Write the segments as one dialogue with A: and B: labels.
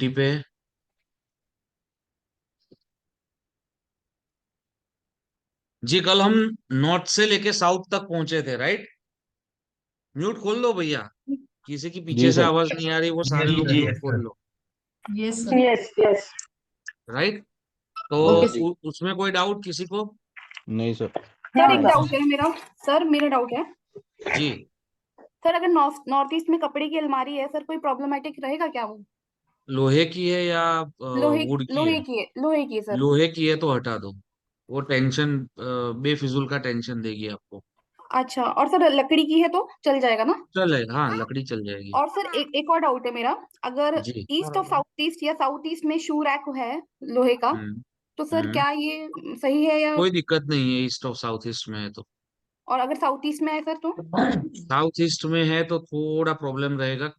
A: Duty पे। जी कल हम नॉर्थ से लेके साउथ तक पहुंचे थे, राइट? म्यूट खोल लो भैया, किसी की पीछे
B: जी
A: से
B: सर।
A: आवाज नहीं आ रही, वो सारे
C: जी
A: लोग
C: जी
A: म्यूट
C: यस
A: खोल
C: सर।
A: लो।
D: Yes sir.
E: Yes yes.
A: Right. तो
E: ओके सर।
A: उसमें कोई डाउट किसी को?
B: नहीं सर।
D: सर
E: हाँ
D: एक
E: सर।
D: डाउट है मेरा। सर मेरा डाउट है,
A: जी
D: सर अगर नॉर्थ नॉर्थ ईस्ट में कपड़े की अलमारी है सर, कोई प्रॉब्लमेटिक रहेगा क्या वो?
A: लोहे की है या वुड की है?
D: लोहे की है सर।
A: लोहे की है तो हटा दो, वो टेंशन बेफिजूल का टेंशन देगी आपको।
D: अच्छा, और सर लकड़ी की है तो चल जाएगा ना?
A: चलेगा, हाँ लकड़ी चल जाएगी।
D: और सर एक और डाउट है मेरा, अगर
A: जी।
D: ईस्ट और साउथ ईस्ट या साउथ ईस्ट में शू रैक है लोहे का,
A: हम्म।
D: तो सर
A: हम्म।
D: क्या ये सही है या?
A: कोई दिक्कत नहीं है, ईस्ट ऑफ साउथ ईस्ट में है तो।
D: और अगर साउथ ईस्ट में है सर तो?
A: साउथ ईस्ट में है तो थोड़ा प्रॉब्लम रहेगा,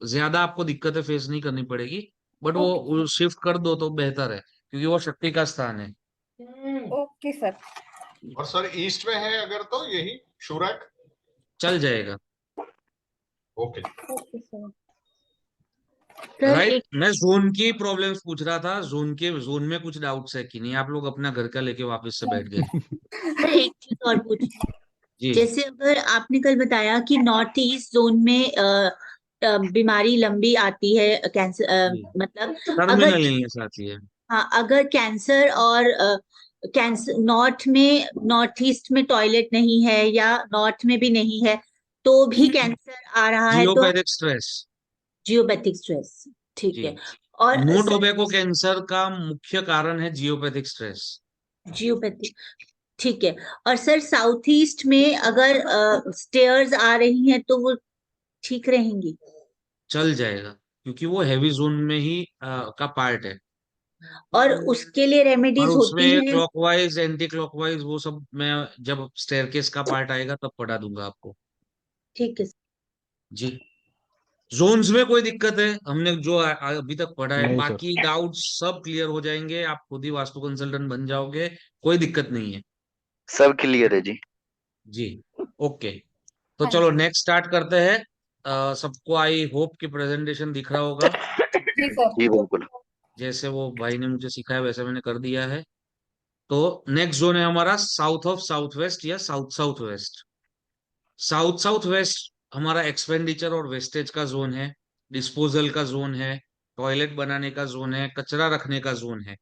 A: ज्यादा आपको दिक्कतें फेस नहीं करनी पड़ेगी, बट
D: ओके
A: वो शिफ्ट कर दो तो बेहतर है, क्योंकि वो शक्ति का स्थान है।
D: Okay sir.
F: और सर ईस्ट में है अगर तो यही शूरक।
A: चल जाएगा।
F: Okay.
D: Okay sir.
E: Sir
A: right.
E: एक
A: मैं जोन की प्रॉब्लम्स पूछ रहा था, जोन में कुछ डाउट्स है कि नहीं? आप लोग अपना घर का लेके वापस से बैठ गए।
E: सर एक चीज और पूछनी है।
A: जी।
E: जैसे अगर आपने कल बताया कि नॉर्थ ईस्ट जोन में बीमारी लंबी आती है, कैंसर,
A: जी
E: मतलब अगर,
A: टर्मिनल इलनेस आती है।
E: हाँ अगर कैंसर और कैंसर नॉर्थ में, नॉर्थ ईस्ट में टॉयलेट नहीं है या नॉर्थ में भी नहीं है तो भी कैंसर आ रहा है तो
A: जियोपैथिक स्ट्रेस।
E: जियोपैथिक स्ट्रेस, ठीक
A: जी।
E: है। और
A: नो
E: सर
A: टोबैको कैंसर का मुख्य कारण है जियोपैथिक स्ट्रेस।
E: जियोपैथिक, ठीक है। और सर साउथ ईस्ट में अगर स्टेयर्स आ रही हैं तो वो ठीक रहेंगी?
A: चल जाएगा, क्योंकि वो हैवी जोन में ही का पार्ट है।
E: और उसके लिए
A: और
E: रेमेडीज होती
A: उसमें
E: हैं?
A: क्लॉकवाइज एंटी क्लॉकवाइज वो सब मैं जब स्टेयरकेस का पार्ट आएगा तब पढ़ा दूंगा आपको।
E: ठीक है।
A: जी। जोन्स में कोई दिक्कत है? हमने जो अभी तक पढ़ा है,
B: नहीं सर।
A: बाकी डाउट्स सब क्लियर हो जाएंगे, आप खुद ही वास्तु कंसल्टेंट बन जाओगे, कोई दिक्कत नहीं है।
G: सब क्लियर है जी।
A: जी। ओके। तो
D: हाँ
A: चलो
D: जी।
A: नेक्स्ट स्टार्ट करते हैं। सबको आई होप कि प्रेजेंटेशन दिख रहा होगा।
D: जी सर।
G: जी बिल्कुल।
A: जैसे वो भाई ने मुझे सिखाया वैसे मैंने कर दिया है। तो नेक्स्ट जोन है हमारा साउथ ऑफ साउथ वेस्ट या south south waste. South south waste हमारा एक्सपेंडिचर और वेस्टेज का जोन है, डिस्पोजल का जोन है, टॉयलेट बनाने का जोन है, कचरा रखने का जोन है।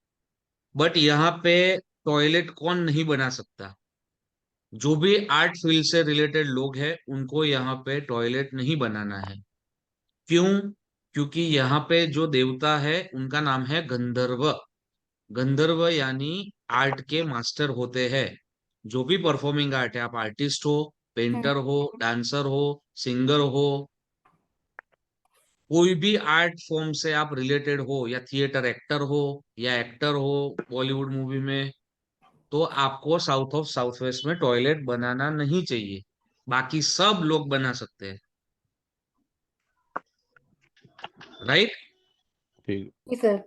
A: बट यहाँ पे टॉयलेट कौन नहीं बना सकता? जो भी आर्ट फील्ड से रिलेटेड लोग हैं उनको यहाँ पे टॉयलेट नहीं बनाना है। क्यों? क्योंकि यहाँ पे जो देवता है उनका नाम है गंधर्व। गंधर्व यानी आर्ट के मास्टर होते हैं। जो भी परफॉर्मिंग आर्ट है, आप आर्टिस्ट हो, पेंटर हो, डांसर हो, सिंगर हो, कोई भी आर्ट फॉर्म से आप रिलेटेड हो, या थिएटर एक्टर हो, या एक्टर हो बॉलीवुड मूवी में, तो आपको साउथ ऑफ साउथ वेस्ट में टॉयलेट बनाना नहीं चाहिए। बाकी सब लोग बना सकते हैं। राइट।
B: ठीक।
D: जी सर।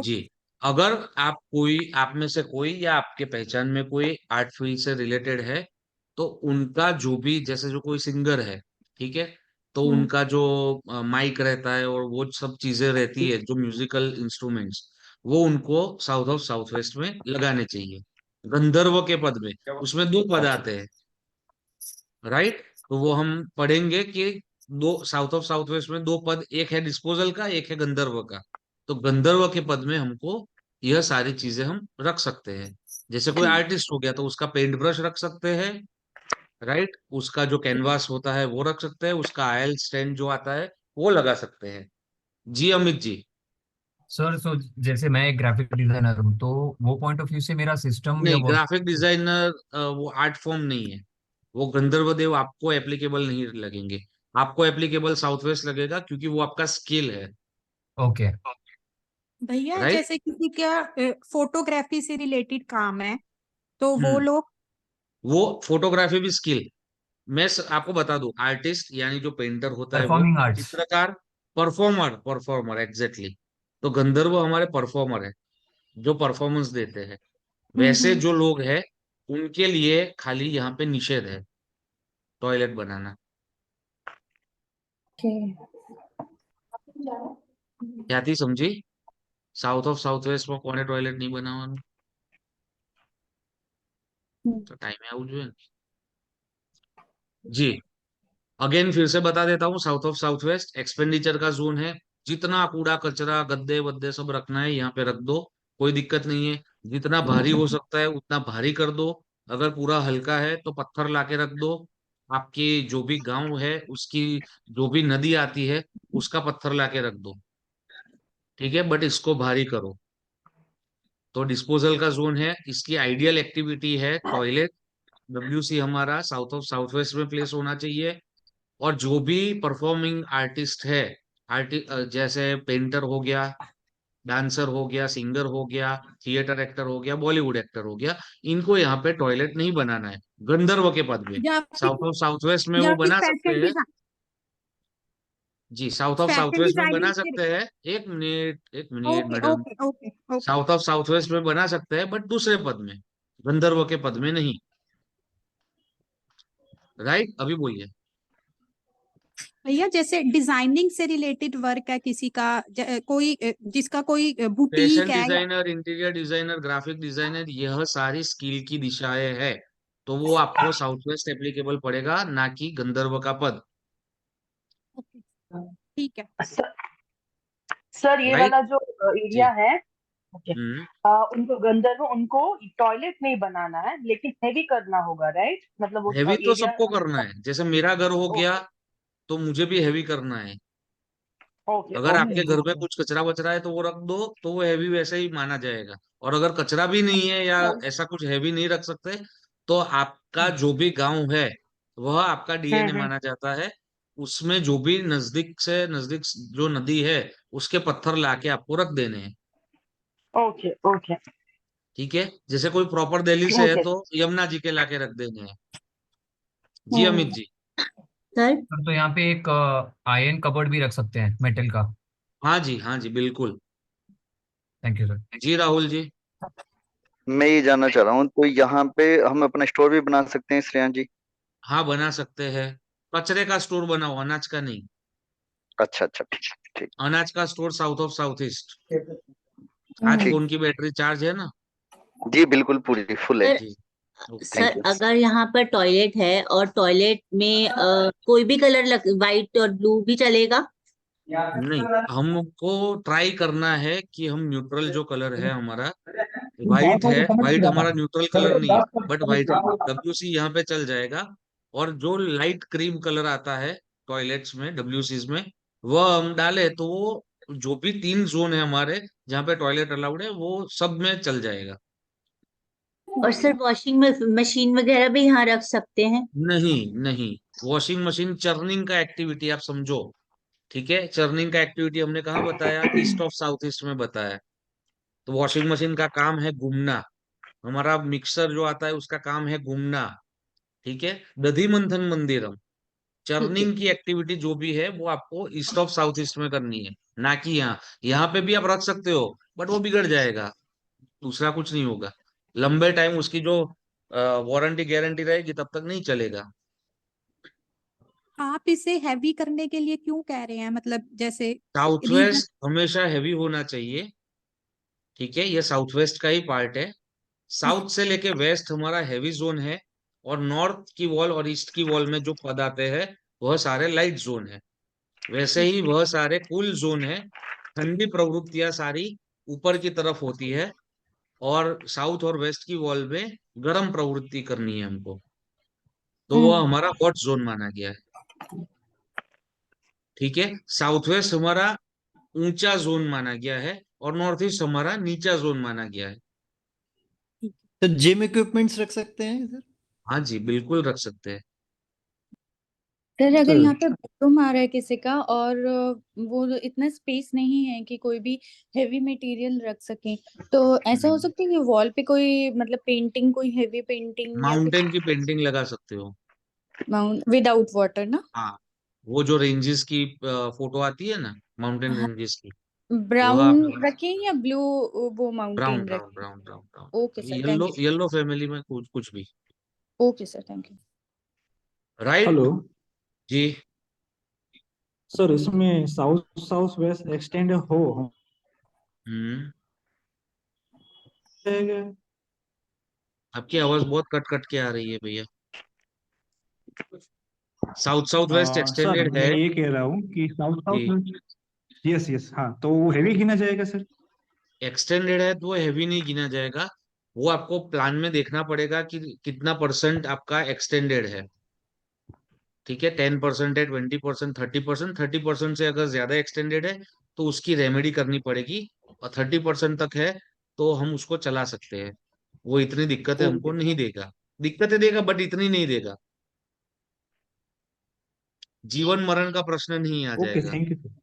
A: जी। अगर आप कोई, आप में से कोई या आपके पहचान में कोई आर्ट फील्ड से रिलेटेड है, तो उनका जो भी, जैसे जो कोई सिंगर है, ठीक है, तो उनका जो माइक रहता है और वो सब चीजें रहती है, जो म्यूजिकल इंस्ट्रूमेंट्स, वो उनको साउथ ऑफ साउथ वेस्ट में लगाने चाहिए। गंधर्व के पद में, उसमें दो पद आते हैं, राइट? तो वो हम पढ़ेंगे कि दो साउथ ऑफ साउथ वेस्ट में दो पद, एक है डिस्पोजल का, एक है गंधर्व का। तो गंधर्व के पद में हमको यह सारी चीजें हम रख सकते हैं। जैसे कोई आर्टिस्ट हो गया तो उसका पेंट ब्रश रख सकते हैं, राइट? उसका जो कैनवास होता है वो रख सकते हैं, उसका आयल स्टैंड जो आता है वो लगा सकते हैं। जी अमित जी।
C: सर सो जैसे मैं एक ग्राफिक डिजाइनर हूँ, तो वो पॉइंट ऑफ व्यू से मेरा सिस्टम या
A: नहीं,
C: वर्क।
A: ग्राफिक डिजाइनर वो आर्ट फॉर्म नहीं है। वो गंधर्व देव आपको एप्लीकेबल नहीं लगेंगे। आपको एप्लीकेबल साउथ वेस्ट लगेगा, क्योंकि वो आपका स्किल है।
C: ओके।
H: भैया
A: राइट।
H: जैसे किसी का फोटोग्राफी से रिलेटेड काम है तो वो
A: हम्म।
H: लोग।
A: वो फोटोग्राफी भी स्किल। आपको बता दूं, आर्टिस्ट यानी जो पेंटर होता है वो,
C: परफॉर्मिंग आर्ट्स।
A: चित्रकार, परफॉर्मर, परफॉर्मर एग्जैक्टली। तो गंधर्व हमारे परफॉर्मर है, जो परफॉर्मेंस देते हैं। वैसे
H: हम्म।
A: जो लोग हैं उनके लिए खाली यहाँ पे निषेध है टॉयलेट बनाना।
D: ओके।
A: ખ્યાતિ સમજી? સાઉથ ઓફ સાઉથ વેસ્ટ માં કોને ટોયલેટ નહીં બનાવવાનું? તો टाइम આવું જોઈએ ને। जी अगेन फिर से बता देता हूँ, south of south waste expenditure का जोन है। जितना कूड़ा कचरा गद्दे वद्दे सब रखना है यहाँ पे रख दो, कोई दिक्कत नहीं है। जितना भारी हो सकता है उतना भारी कर दो। अगर पूरा हल्का है तो पत्थर लाके रख दो। आपकी जो भी गांव है उसकी जो भी नदी आती है उसका पत्थर लाके रख दो, ठीक है, बट इसको भारी करो। तो डिस्पोजल का जोन है, इसकी आइडियल एक्टिविटी है टॉयलेट। डब्ल्यूसी हमारा साउथ ऑफ साउथ वेस्ट में प्लेस होना चाहिए। और जो भी परफॉर्मिंग आर्टिस्ट है, जैसे पेंटर हो गया, डांसर हो गया, सिंगर हो गया, थिएटर एक्टर हो गया, बॉलीवुड एक्टर हो गया, इनको यहाँ पे टॉयलेट नहीं बनाना है गंधर्व के पद में।
H: या
A: साउथ ऑफ साउथ वेस्ट में
H: या
A: वो
H: फिर
A: बना सकते
H: फैशन
A: हैं।
H: डिजाइन,
A: जी south of south
H: fashion
A: west में बना
H: डिजाइनिंग से।
A: सकते हैं। एक minute
H: okay
A: madam.
H: Okay okay okay.
A: South of south west में बना सकते हैं बट दूसरे पद में, गंधर्व के पद में नहीं। राइट, अभी बोलिए।
H: भैया जैसे डिजाइनिंग से रिलेटेड वर्क है किसी का, कोई जिसका कोई बुटीक
A: फैशन
H: है या
A: designer, interior designer, graphic designer, यह सारी स्किल की दिशाएं है। तो वो आपको साउथ वेस्ट एप्लीकेबल पड़ेगा, ना कि गंधर्व का पद।
H: ओके, ठीक है।
G: सर सर, ये
A: राइट
G: वाला जो
A: जी।
G: एरिया है, ओके,
A: हम्म।
G: उनको गंधर्व, उनको टॉयलेट नहीं बनाना है लेकिन हैवी करना होगा, राइट? मतलब उस
A: हैवी तो
G: एरिया।
A: सबको करना है, जैसे मेरा घर हो गया
G: ओके
A: तो मुझे भी हैवी करना है।
G: ओके
A: अगर
G: ओके
A: आपके घर में
G: ओके
A: कुछ कचरा वचरा है तो वो रख दो, तो वो हैवी वैसे ही माना जाएगा। और अगर कचरा भी नहीं है या ऐसा कुछ हैवी नहीं रख सकते, तो आपका जो भी गांव है वह आपका डीएनए
G: हम्म।
A: माना जाता है। उसमें जो भी नजदीक से नजदीक जो नदी है उसके पत्थर लाके आपको रख देने हैं,
G: ओके ओके
A: ठीक है। जैसे कोई प्रॉपर दिल्ली से है
G: ओके।
A: तो यमुना जी के लाके रख देने हैं। जी अमित
G: हम्म।
A: जी।
E: सर
C: सर तो यहाँ पे एक आयरन कबर्ड भी रख सकते हैं मेटल का।
A: हाँ जी, हाँ जी, बिल्कुल।
C: Thank you sir.
A: जी राहुल जी।
I: मैं ये जानना चाह रहा हूँ, तो यहाँ पे हम अपना स्टोर भी बना सकते हैं श्रेया जी?
A: हाँ बना सकते हैं। कचरे का स्टोर बनाओ, अनाज का नहीं।
I: अच्छा अच्छा, ठीक ठीक
A: अनाज का store south of south east. आज
I: ठीक।
A: फोन की बैटरी चार्ज है ना?
I: जी बिल्कुल, पूरी फुल है।
E: सर
A: जी ओके।
E: Sir
I: thank you.
E: अगर यहाँ पर टॉयलेट है और टॉयलेट में कोई भी कलर व्हाइट और ब्लू भी चलेगा?
A: नहीं, हमको ट्राई करना है कि हम न्यूट्रल जो कलर है हमारा, व्हाइट है, व्हाइट हमारा न्यूट्रल कलर नहीं है, बट व्हाइट डब्ल्यूसी यहाँ पे चल जाएगा। और जो लाइट क्रीम कलर आता है टॉयलेट्स में, डब्ल्यूसीज में, वह हम डाले तो वो जो भी 3 जोन है हमारे जहाँ पे टॉयलेट अलाउड है वो सब में चल जाएगा।
E: और सर वॉशिंग मशीन वगैरह भी यहाँ रख सकते हैं?
A: नहीं नहीं, वॉशिंग मशीन चर्निंग का एक्टिविटी आप समझो, ठीक है। चर्निंग का एक्टिविटी हमने कहाँ बताया? ईस्ट ऑफ साउथ ईस्ट में बताया। तो वॉशिंग मशीन का काम है घूमना, हमारा मिक्सर जो आता है उसका काम है घूमना, ठीक है। दधि मंथन मंदिरम,
E: ठीक है।
A: चर्निंग की एक्टिविटी जो भी है वो आपको ईस्ट ऑफ साउथ ईस्ट में करनी है, ना कि यहाँ। यहाँ पे भी आप रख सकते हो बट वो बिगड़ जाएगा, दूसरा कुछ नहीं होगा। लंबे टाइम उसकी जो वारंटी गारंटी रहेगी तब तक नहीं चलेगा।
H: आप इसे हैवी करने के लिए क्यों कह रहे हैं, मतलब जैसे
A: साउथ
H: रीजन?
A: वेस्ट हमेशा हैवी होना चाहिए, ठीक है, ये साउथ वेस्ट का ही पार्ट है। साउथ से लेके वेस्ट हमारा हैवी जोन है, और नॉर्थ की वॉल और ईस्ट की वॉल में जो पद आते हैं वह सारे लाइट जोन है। वैसे ही वह सारे कूल जोन है। ठंडी प्रवृत्तियां सारी ऊपर की तरफ होती है, और साउथ और वेस्ट की वॉल में गर्म प्रवृत्ति करनी है हमको, तो वह हमारा हॉट जोन माना गया है, ठीक है। साउथ वेस्ट हमारा ऊंचा जोन माना गया है, और नॉर्थ ईस्ट हमारा नीचा जोन माना गया है।
J: तो जिम इक्विपमेंट्स रख सकते हैं इधर?
A: हाँ जी, बिल्कुल रख सकते हैं।
D: सर अगर
J: तो
D: यहाँ पे बाथरूम आ रहा है किसी का और वो इतना स्पेस नहीं है कि कोई भी हेवी मटेरियल रख सके, तो ऐसा हो सकता है कि वॉल पे कोई मतलब पेंटिंग, कोई हेवी पेंटिंग या फिर
A: माउंटेन की पेंटिंग लगा सकते हो।
D: माउंट विदाउट वाटर ना?
A: हाँ, वो जो रेंजेस की फोटो आती है ना, माउंटेन
D: हाँ,
A: रेंजेस की, वह
D: ब्राउन
A: आप
D: रखें या ब्लू वो
A: ब्राउन
D: माउंटेन
A: ब्राउन
D: रखें?
A: Brown brown brown,
D: okay sir, thank
A: yellow
D: you.
A: Yellow family में कुछ कुछ भी।
D: Okay sir, thank you.
A: Right
J: hello.
A: जी।
K: सर इसमें साउथ साउथ वेस्ट एक्सटेंड हो
A: हम्म
K: जाएगा।
A: आपकी आवाज बहुत कट कट के आ रही है भैया। South south waste
K: sir
A: extended
K: मैं
A: है
K: ये कह रहा हूँ कि साउथ
A: जी।
K: साउथ, यस यस, हाँ, तो वो हैवी गिना जाएगा सर?
A: एक्सटेंडेड है तो वो हैवी नहीं गिना जाएगा। वो आपको प्लान में देखना पड़ेगा कि कितना परसेंट आपका एक्सटेंडेड है। ठीक है, 10% है, 20%, 30%। 30% से अगर ज्यादा एक्सटेंडेड है तो उसकी रेमेडी करनी पड़ेगी। और 30% तक है तो हम उसको चला सकते हैं। वो इतनी दिक्कतें हमको नहीं देगा। दिक्कतें देगा बट इतनी नहीं देगा। जीवन मरण का प्रश्न नहीं आ
K: ओके,
A: जाएगा।
K: Thank you sir.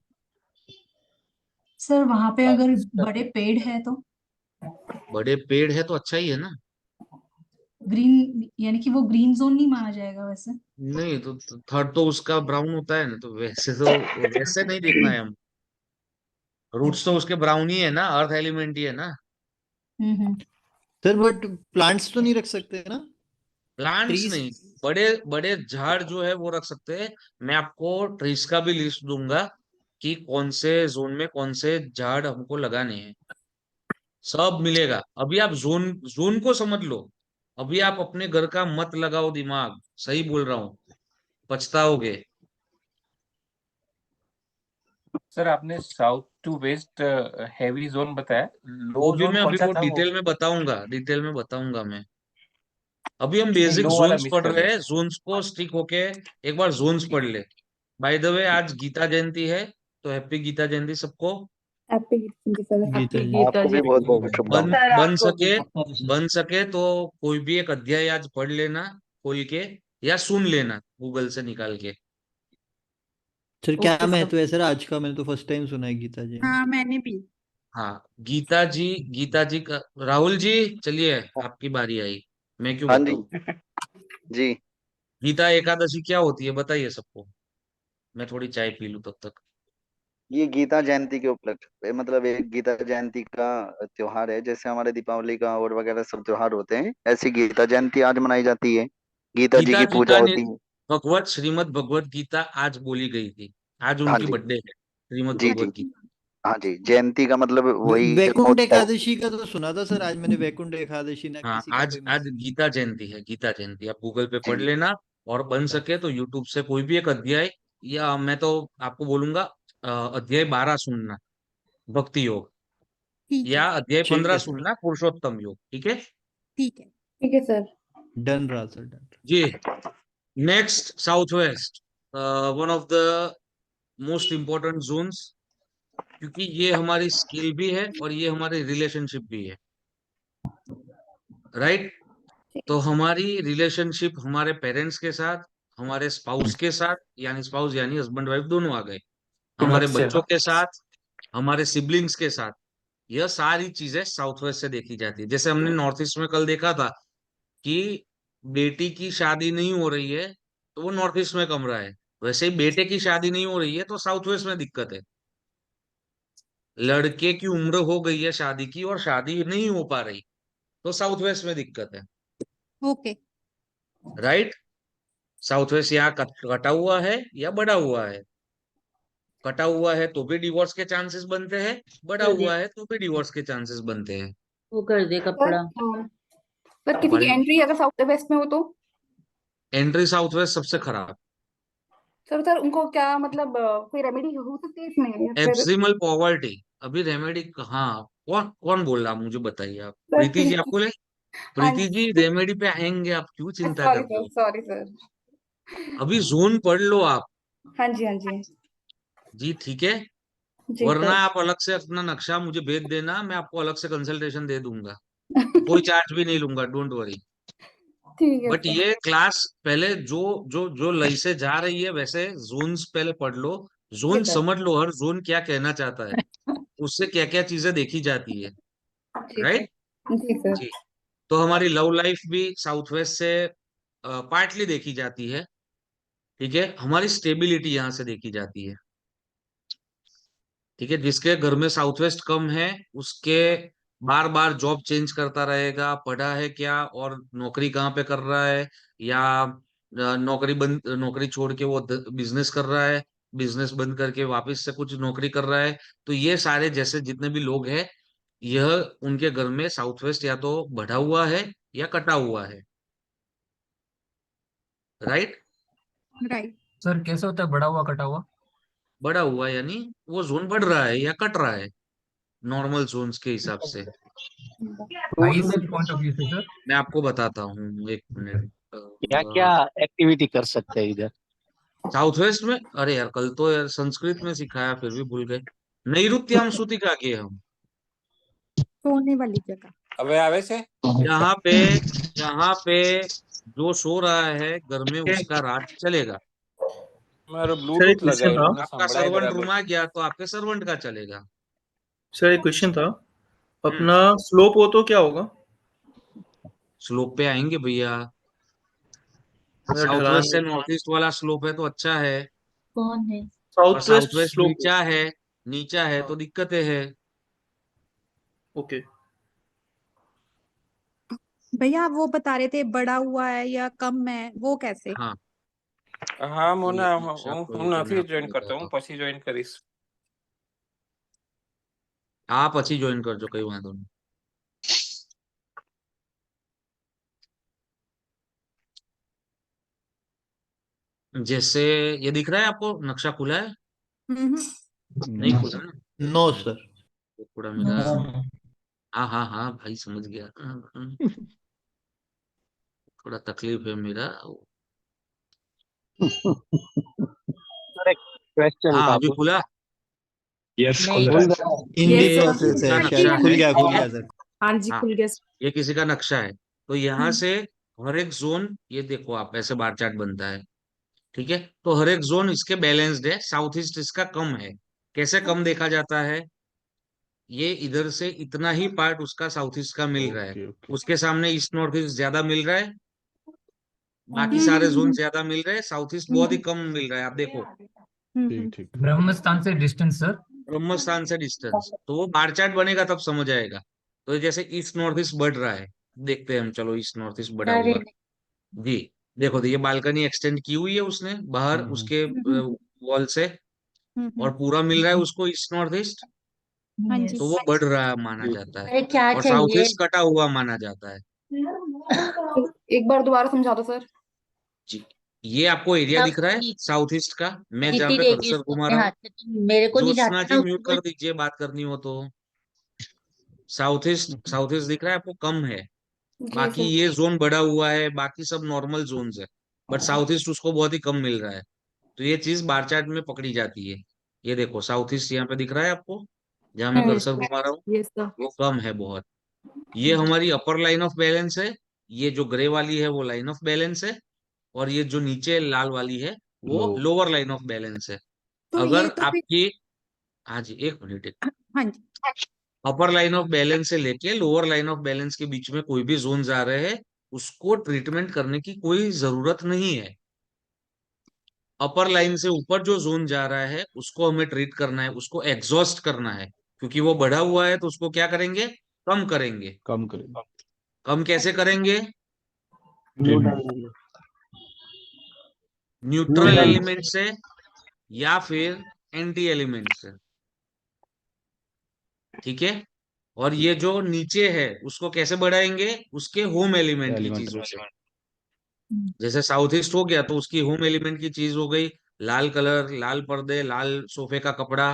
L: सर वहां पे अगर
B: सर
L: बड़े पेड़ है तो
A: बड़े पेड़ है तो अच्छा ही है ना।
L: ग्रीन, यानी कि वो ग्रीन जोन नहीं माना जाएगा वैसे?
A: नहीं तो थर्ड तो उसका ब्राउन होता है ना, तो वैसे नहीं देखना है हम। रूट्स तो उसके ब्राउन ही है ना, अर्थ एलिमेंट ही है ना।
L: हम्म।
J: सर बट प्लांट्स तो नहीं रख सकते ना?
A: Plants
J: trees.
A: नहीं, बड़े बड़े झाड़ जो है वो रख सकते हैं। मैं आपको ट्रीज का भी लिस्ट दूंगा कि कौन से जोन में कौन से झाड़ हमको लगाने हैं। सब मिलेगा। अभी आप जोन जोन को समझ लो। अभी आप अपने घर का मत लगाओ दिमाग। सही बोल रहा हूँ, पछताओगे।
B: सर आपने south to west heavy zone बताया,
A: वो
B: लो
A: भी
B: जोन
A: मैं
B: कौन
A: अभी
B: सा
A: वो
B: था वो?
A: डिटेल में बताऊंगा मैं। अभी हम
B: नहीं,
A: बेसिक
B: लो वाला
A: जोन्स
B: मिस
A: पढ़
B: कर
A: रहे
B: दिया।
A: हैं। जोन्स को स्टिक होके एक बार जोन्स पढ़ ले। बाय द वे आज गीता जयंती है, तो हैप्पी गीता जयंती सबको।
D: Happy sir.
J: गीता
L: हैप्पी
J: जी।
L: गीता
I: आपको भी बहुत
L: जयंती।
I: बहुत
A: बन
I: शुभकामनाएं।
G: सर
A: बन
G: आपको भी।
A: सके बन सके तो कोई भी एक अध्याय आज पढ़ लेना खोल के, या सुन लेना गूगल से निकाल के।
J: सर क्या
L: ओके सर।
J: महत्व है सर आज का? मैंने तो फर्स्ट टाइम सुना है गीता जयंती।
H: हाँ मैंने भी।
A: हाँ, गीता जी का। राहुल जी चलिए, आपकी बारी आई। मैं क्यों
I: हाँ जी
A: बताऊं।
I: जी।
A: गीता एकादशी क्या होती है बताइए सबको। मैं थोड़ी चाय पी लूं तब तक।
I: ये गीता जयंती के उपलक्ष्य पे, मतलब एक गीता जयंती का त्योहार है। जैसे हमारे दीपावली का और वगैरह सब त्योहार होते हैं, ऐसी गीता जयंती आज मनाई जाती है। गीता जी
A: गीता
I: की
A: जी
I: पूजा
A: का
I: होती है।
A: भगवत श्रीमद् भगवत गीता आज बोली गई थी। आज
I: हाँ
A: उनकी
I: जी।
A: बर्थडे है, श्रीमद्
I: जी जी।
A: भगवत गीता।
I: हाँ जी, जयंती का मतलब वही
J: वैकुंठ
I: जन्मोत्सव।
J: एकादशी का तो सुना था सर, आज मैंने वैकुंठ एकादशी ना
A: हाँ,
J: किसी का
A: आज
J: कोई
A: आज
J: मैसेज।
A: गीता जयंती है। गीता जयंती आप गूगल पे पढ़
I: जी
A: लेना। और बन सके तो यूट्यूब से कोई भी एक अध्याय, या मैं तो आपको बोलूंगा अध्याय 12 सुनना, भक्ति योग।
H: ठीक है।
A: या अध्याय
J: ठीक
A: 15
J: है सर।
A: सुनना, पुरुषोत्तम योग। ठीक है
H: ठीक है।
D: ठीक है सर।
J: डन रहा सर, डन।
A: जी। Next, south west, one of the most important zones, क्योंकि ये हमारी स्किल भी है और ये हमारी रिलेशनशिप भी है। राइट। तो हमारी रिलेशनशिप हमारे पेरेंट्स के साथ, हमारे स्पाउस के साथ, यानी स्पाउस यानी हस्बैंड वाइफ दोनों आ गए, हमारे बच्चों के साथ, हमारे सिबलिंग्स के साथ। यह सारी चीजें साउथ वेस्ट से देखी जाती है। जैसे हमने नॉर्थ ईस्ट में कल देखा था कि बेटी की शादी नहीं हो रही है तो वो नॉर्थ ईस्ट में कम रहा है। वैसे ही बेटे की शादी नहीं हो रही है तो साउथ वेस्ट में दिक्कत है। लड़के की उम्र हो गई है शादी की और शादी नहीं हो पा रही, तो साउथ वेस्ट में दिक्कत है।
H: ओके।
A: राइट। साउथ वेस्ट यहाँ कटा हुआ है या बढ़ा हुआ है। कटा हुआ है तो भी डिवोर्स के चांसेस बनते हैं, बढ़ा
E: कर दे,
A: हुआ है तो भी डिवोर्स के चांसेस बनते हैं।
E: वो कर दे
D: सर
E: कपड़ा।
D: सर किसी की एंट्री अगर साउथ वेस्ट में हो तो?
A: एंट्री साउथ वेस्ट सबसे खराब।
D: सर उनको क्या मतलब कोई रेमेडी हो सकती है इसमें या फिर?
A: Extremal poverty. अभी रेमेडी कहाँ, कौन कौन बोल रहा, मुझे बताइए आप।
D: Sir
A: Preeti ji
D: please.
A: आपको ले।
D: हाँ
A: प्रीति जी
D: जी।
A: रेमेडी पे आएंगे, आप क्यों चिंता
D: सॉरी
A: करते
D: सर,
A: हो।
D: Sorry sir.
A: अभी जोन पढ़ लो आप।
D: हाँ जी, हाँ जी।
A: जी ठीक है।
D: जी
A: वरना
D: सर।
A: आप अलग से अपना नक्शा मुझे भेज देना, मैं आपको अलग से कंसल्टेशन दे दूंगा। कोई चार्ज भी नहीं लूंगा, डोंट वरी।
D: ठीक है
A: बट
D: सर।
A: ये क्लास पहले जो जो जो लय से जा रही है वैसे जोन्स पहले पढ़ लो।
D: ठीक है
A: जोन
D: सर।
A: समझ लो, हर जोन क्या कहना चाहता है, उससे क्या क्या चीजें देखी जाती है।
D: ठीक है।
A: राइट।
D: जी सर।
A: जी। तो हमारी लव लाइफ भी साउथ वेस्ट से पार्टली देखी जाती है। ठीक है, हमारी स्टेबिलिटी यहाँ से देखी जाती है। ठीक है, जिसके घर में साउथ वेस्ट कम है उसके बार बार जॉब चेंज करता रहेगा, पढ़ा है क्या और नौकरी कहाँ पे कर रहा है, या नौकरी छोड़ के वो बिजनेस कर रहा है, बिजनेस बंद करके वापस से कुछ नौकरी कर रहा है। तो ये सारे जैसे जितने भी लोग हैं, यह उनके घर में साउथ वेस्ट या तो बढ़ा हुआ है या कटा हुआ है। राइट।
H: राइट।
C: सर कैसे होता है बड़ा हुआ कटा हुआ?
A: बढ़ा हुआ यानी वो जोन बढ़ रहा है या कट रहा है नॉर्मल जोन्स के हिसाब से।
C: साइज के पॉइंट ऑफ व्यू से सर?
A: मैं आपको बताता हूँ, एक मिनट।
M: क्या क्या एक्टिविटी कर सकते हैं इधर?
A: साउथ वेस्ट में, अरे यार कल तो यार संस्कृत में सिखाया फिर भी भूल गए। नैऋत्याम सूतिका के हम
H: सोने वाली जगह।
B: હવે આવે છે?
A: यहाँ पे, यहाँ पे जो सो रहा है घर में उसका राज चलेगा।
B: મારો
N: सर एक
B: બ્લૂટૂથ
N: क्वेश्चन
B: લગાવેલું
N: था।
B: મને
A: आपका
B: સંભળાય
A: सर्वेंट
B: બરાબર।
A: रूम आ गया तो आपके सर्वेंट का चलेगा।
N: सर एक क्वेश्चन था,
A: हम्म,
N: अपना स्लोप हो तो क्या होगा?
A: स्लोप पे आएंगे भैया।
N: मतलब
A: साउथ
N: ढलान
A: वेस्ट से नॉर्थ ईस्ट वाला स्लोप है तो अच्छा है,
E: कौन है?
A: और
N: south
A: south
N: west
A: west
N: slope हो।
A: नीचा है, नीचा है
N: हाँ
A: तो दिक्कतें है।
N: ओके।
H: भैया वो बता रहे थे बड़ा हुआ है या कम है, वो कैसे?
A: हाँ,
B: હા
A: ये
B: મને
A: नक्शा
B: હું
A: खोल
B: હું
A: के मैं
B: નથી
A: आपको
B: જોઈન કરતો,
A: बताता
B: હું
A: हूँ।
B: પછી જોઈન કરીશ।
A: आप अच्छी ज्वाइन कर जो, कई वादो नहीं। जैसे ये दिख रहा है आपको, नक्शा खुला है? नहीं खुला ना?
J: No sir.
A: तो थोड़ा मेरा, हाँ हाँ हाँ भाई समझ गया। थोड़ा तकलीफ है मेरा।
M: सर एक क्वेश्चन
A: हाँ
M: था
A: अभी
M: आपको।
A: खुला।
F: यस
E: नहीं।
F: खुल रहा है।
J: Indian
D: yes sir.
J: प्रोसेस
A: का
J: है,
A: नक्शा
J: शायद खुल
A: है,
J: गया
A: ठीक
J: खुल
A: है।
J: गया सर।
D: हाँ जी
A: हाँ,
D: खुल गया।
A: ये किसी का नक्शा है। तो यहाँ
D: हम्म,
A: से हर एक जोन, ये देखो आप ऐसे बार चार्ट बनता है, ठीक है। तो हर एक जोन इसके बैलेंस्ड है, साउथ ईस्ट इसका कम है। कैसे कम देखा जाता है? ये इधर से इतना ही पार्ट उसका साउथ ईस्ट का मिल रहा है,
F: ओके ओके।
A: उसके सामने ईस्ट नॉर्थ ईस्ट ज्यादा मिल रहा है, बाकी
H: हम्म
A: सारे जोन
H: हम्म
A: ज्यादा मिल रहे हैं, साउथ ईस्ट बहुत ही कम मिल रहा है। आप देखो
F: ठीक ठीक।
C: ब्रह्म स्थान से डिस्टेंस सर?
A: ब्रह्म स्थान से डिस्टेंस, तो वो बार चार्ट बनेगा तब समझ आएगा। तो जैसे ईस्ट नॉर्थ ईस्ट बढ़ रहा है, देखते हैं हम, चलो ईस्ट नॉर्थ ईस्ट बढ़ा
E: अरे
A: हुआ जी। देखो तो ये बालकनी एक्सटेंड की हुई है उसने बाहर उसके वॉल से,
H: हम्म,
A: और पूरा मिल रहा है उसको ईस्ट नॉर्थ ईस्ट,
H: हाँ जी।
A: तो वो बढ़ रहा माना जाता है।
E: अरे क्या
A: और साउथ
E: चाहिए?
A: ईस्ट कटा हुआ माना जाता है
D: एक बार दोबारा समझा दो सर।
A: जी। ये आपको एरिया
E: सब
A: दिख रहा है
E: जी,
A: साउथ ईस्ट का, मैं जहाँ
E: जीती
A: पे
E: रहेगी
A: कर्सर
E: उसको
A: घुमा
E: अपने
A: रहा हूँ।
E: हाथ में, तो मेरे को नहीं
A: ज्योत्सना
E: जाता
A: जी
E: ना
A: म्यूट
E: उसको
A: कर
E: बोल।
A: दीजिए बात करनी हो तो। साउथ ईस्ट दिख रहा है आपको, कम है।
D: जी
A: बाकी
D: सर।
A: ये जोन बढ़ा हुआ है, बाकी सब नॉर्मल जोन्स है, बट साउथ ईस्ट उसको बहुत ही कम मिल रहा है। तो ये चीज बार चार्ट में पकड़ी जाती है। ये देखो साउथ ईस्ट यहाँ पे दिख रहा है आपको, जहाँ मैं
D: यस
A: कर्सर घुमा रहा हूँ,
D: यस सर।
A: वो कम है बहुत। ये हमारी अपर लाइन ऑफ बैलेंस है, ये जो ग्रे वाली है वो लाइन ऑफ बैलेंस है, और ये जो नीचे लाल वाली है
F: लो
A: वो लोअर लाइन ऑफ बैलेंस है।
H: तो ये
A: अगर
H: तो फिर
A: आपकी, हाँ जी एक मिनट,
H: हाँ जी।
A: अपर लाइन ऑफ बैलेंस से लेके लोअर लाइन ऑफ बैलेंस के बीच में कोई भी जोन आ रहे हैं, उसको ट्रीटमेंट करने की कोई जरूरत नहीं है। अपर लाइन से ऊपर जो जोन जा रहा है उसको हमें ट्रीट करना है, उसको एग्जॉस्ट करना है, क्योंकि वो बढ़ा हुआ है तो उसको क्या करेंगे, कम करेंगे।
F: कम करें।
A: कम कैसे करेंगे? न्यूट्रल एलिमेंट से या फिर एंटी एलिमेंट से, ठीक है। और ये जो नीचे है उसको कैसे बढ़ाएंगे? उसके होम एलिमेंट की
F: एलिमेंट
A: चीजों से। जैसे साउथ ईस्ट हो गया तो उसकी होम एलिमेंट की चीज हो गई लाल कलर, लाल पर्दे, लाल सोफे का कपड़ा,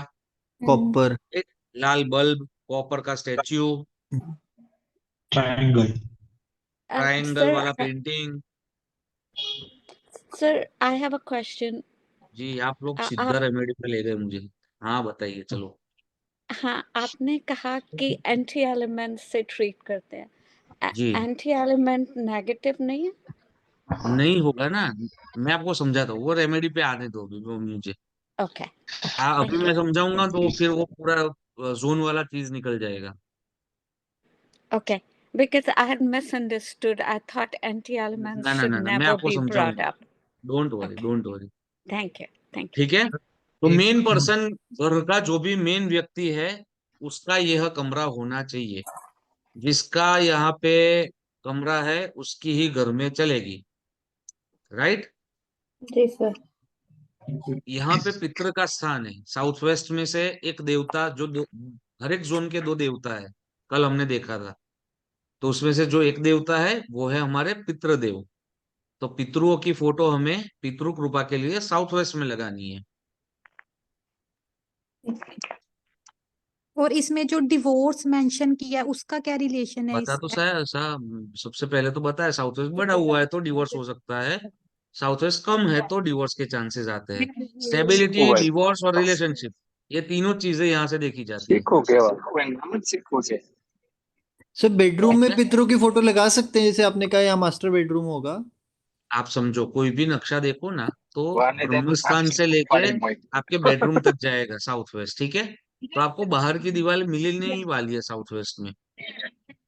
J: कॉपर।
A: एक लाल बल्ब, कॉपर का स्टेच्यू,
K: ट्रायंगल।
A: ट्रायंगल
O: Sir,
A: वाला painting.
O: sir, I have a question.
A: जी आप लोग
O: आप
A: सीधा रेमेडी पे ले गए मुझे। हाँ बताइए चलो।
O: हाँ, आपने कहा कि एंटी एलिमेंट से ट्रीट करते हैं।
A: जी
O: एंटी एलिमेंट नेगेटिव नहीं है?
A: नहीं होगा ना, मैं आपको समझाता हूँ, वो रेमेडी पे आने दो अभी वो मुझे।
O: Okay,
A: हाँ अभी
O: thank
A: मैं
O: you.
A: समझाऊंगा तो फिर वो पूरा जोन वाला चीज निकल जाएगा।
O: Okay, because I had misunderstood. I thought anti elements
A: ना ना
O: should
A: ना ना, मैं
O: never
A: आपको
O: be brought
A: समझाऊंगा,
O: up.
A: Don't worry
O: Okay,
A: don't worry.
O: thank you, thank you.
A: ठीक है। तो
C: एक
A: मेन पर्सन, घर का जो भी मेन व्यक्ति है उसका यह कमरा होना चाहिए, जिसका यहाँ पे कमरा है उसकी ही घर में चलेगी। राइट।
D: जी सर।
A: यहाँ पे पितृ का स्थान है। साउथ वेस्ट में से एक देवता जो हर एक जोन के 2 देवता है, कल हमने देखा था। तो उसमें से जो एक देवता है वो है हमारे पितृदेव। तो पितरुओं की फोटो हमें पितृ कृपा के लिए साउथ वेस्ट में लगानी है।
H: और इसमें जो डिवोर्स मेंशन किया उसका क्या रिलेशन है
A: बता
H: इस?
A: तो सबसे पहले तो बताया, साउथ वेस्ट बढ़ा हुआ है तो डिवोर्स हो सकता है, साउथ वेस्ट कम है तो डिवोर्स के चांसेस आते हैं। स्टेबिलिटी, डिवोर्स और रिलेशनशिप, ये तीनों चीजें यहाँ से देखी जाती है।
J: सर बेडरूम
A: ठीक
J: में
A: है,
J: पितरों की फोटो लगा सकते हैं, जैसे आपने कहा यहाँ मास्टर बेडरूम होगा।
A: आप समझो कोई भी नक्शा देखो ना, तो ब्रह्मस्थान से लेके आपके बेडरूम तक जाएगा साउथ वेस्ट, ठीक है। तो आपको बाहर की दीवार मिलने ही वाली है साउथ वेस्ट में।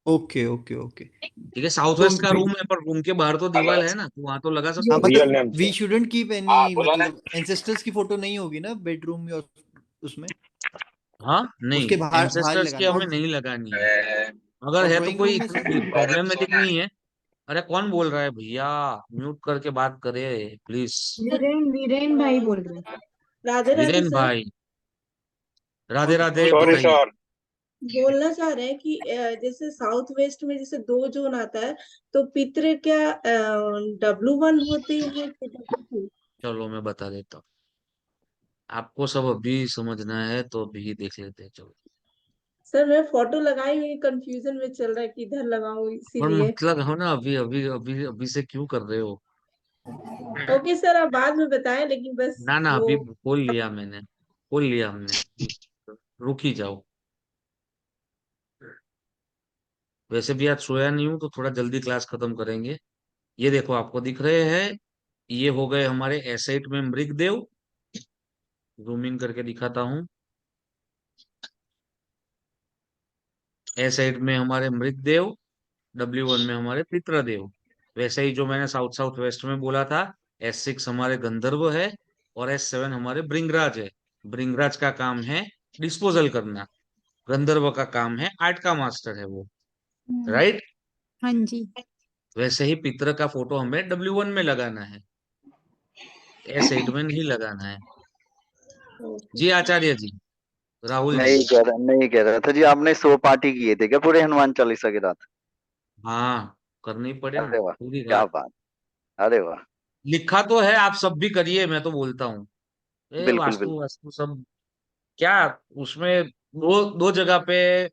J: Okay okay okay.
A: ठीक है, साउथ
J: तो
A: वेस्ट का रूम है पर रूम के बाहर तो दीवार है ना, तो वहां तो लगा
J: हाँ
A: सकते हो।
J: मतलब वी शुडंट कीप एनी, मतलब एंसेस्टर्स की फोटो नहीं होगी ना बेडरूम में और उसमें,
A: हाँ नहीं,
J: उसके बाहर बाहर
A: एंसेस्टर्स की
J: लगाना।
A: हमें नहीं लगानी है। अगर
J: और
A: है तो
J: ड्राइंग
A: कोई
J: रूम में
A: इतनी
J: सर?
A: प्रॉब्लमेटिक नहीं है। अरे कौन बोल रहा है भैया, म्यूट करके बात करे प्लीज।
P: वीरेन वीरेन भाई बोल रहे हैं। राधे राधे
A: वीरेन
P: सर।
A: भाई, राधे राधे,
P: सॉरी
A: बताइए।
P: सर। बोलना चाह रहे हैं कि जैसे साउथ वेस्ट में जैसे 2 जोन आता है, तो पितृ क्या W1 होते हैं कि W2?
A: चलो मैं बता देता हूँ, आपको सब अभी समझना है तो अभी देख लेते हैं, चलो।
P: सर मैं फोटो लगाई हुई, कंफ्यूजन में चल रहा है कि इधर लगाऊं,
A: पर
P: इसीलिए।
A: मतलब हो ना, अभी अभी अभी अभी से क्यों कर रहे हो?
P: ओके सर, आप बाद में बताएं, लेकिन बस
A: ना ना,
P: वो।
A: अभी खोल लिया मैंने, खोल लिया हमने, रुक ही जाओ। वैसे भी आज सोया नहीं हूं तो थोड़ा जल्दी क्लास खत्म करेंगे। ये देखो आपको दिख रहे हैं, ये हो गए हमारे एसेट में मृगदेव। जूमिंग करके दिखाता हूँ। एसेट में हमारे मृगदेव, W1 में हमारे पितृदेव। वैसे ही जो मैंने साउथ साउथ वेस्ट में बोला था, S6 हमारे गंधर्व है और S7 हमारे भृंगराज है। भृंगराज का काम है डिस्पोजल करना, गंधर्व का काम है आर्ट का मास्टर है वो, राइट।
H: हाँ जी।
A: वैसे ही पितृ का फोटो हमें W1 में लगाना है, S8 में नहीं लगाना है। जी आचार्य जी, राहुल जी।
I: नहीं कह रहा था जी, आपने 100 पार्टी किए थे क्या पूरे हनुमान चालीसा की रात?
A: हाँ, करनी पड़े ना
I: अरे वाह,
A: पूरी
I: क्या
A: रात।
I: बात, अरे वाह।
A: लिखा तो है, आप सब भी करिए, मैं तो बोलता हूँ। ए
I: बिल्कुल
A: वास्तु
I: बिल्कुल।
A: वास्तु सब क्या, उसमें दो दो जगह पे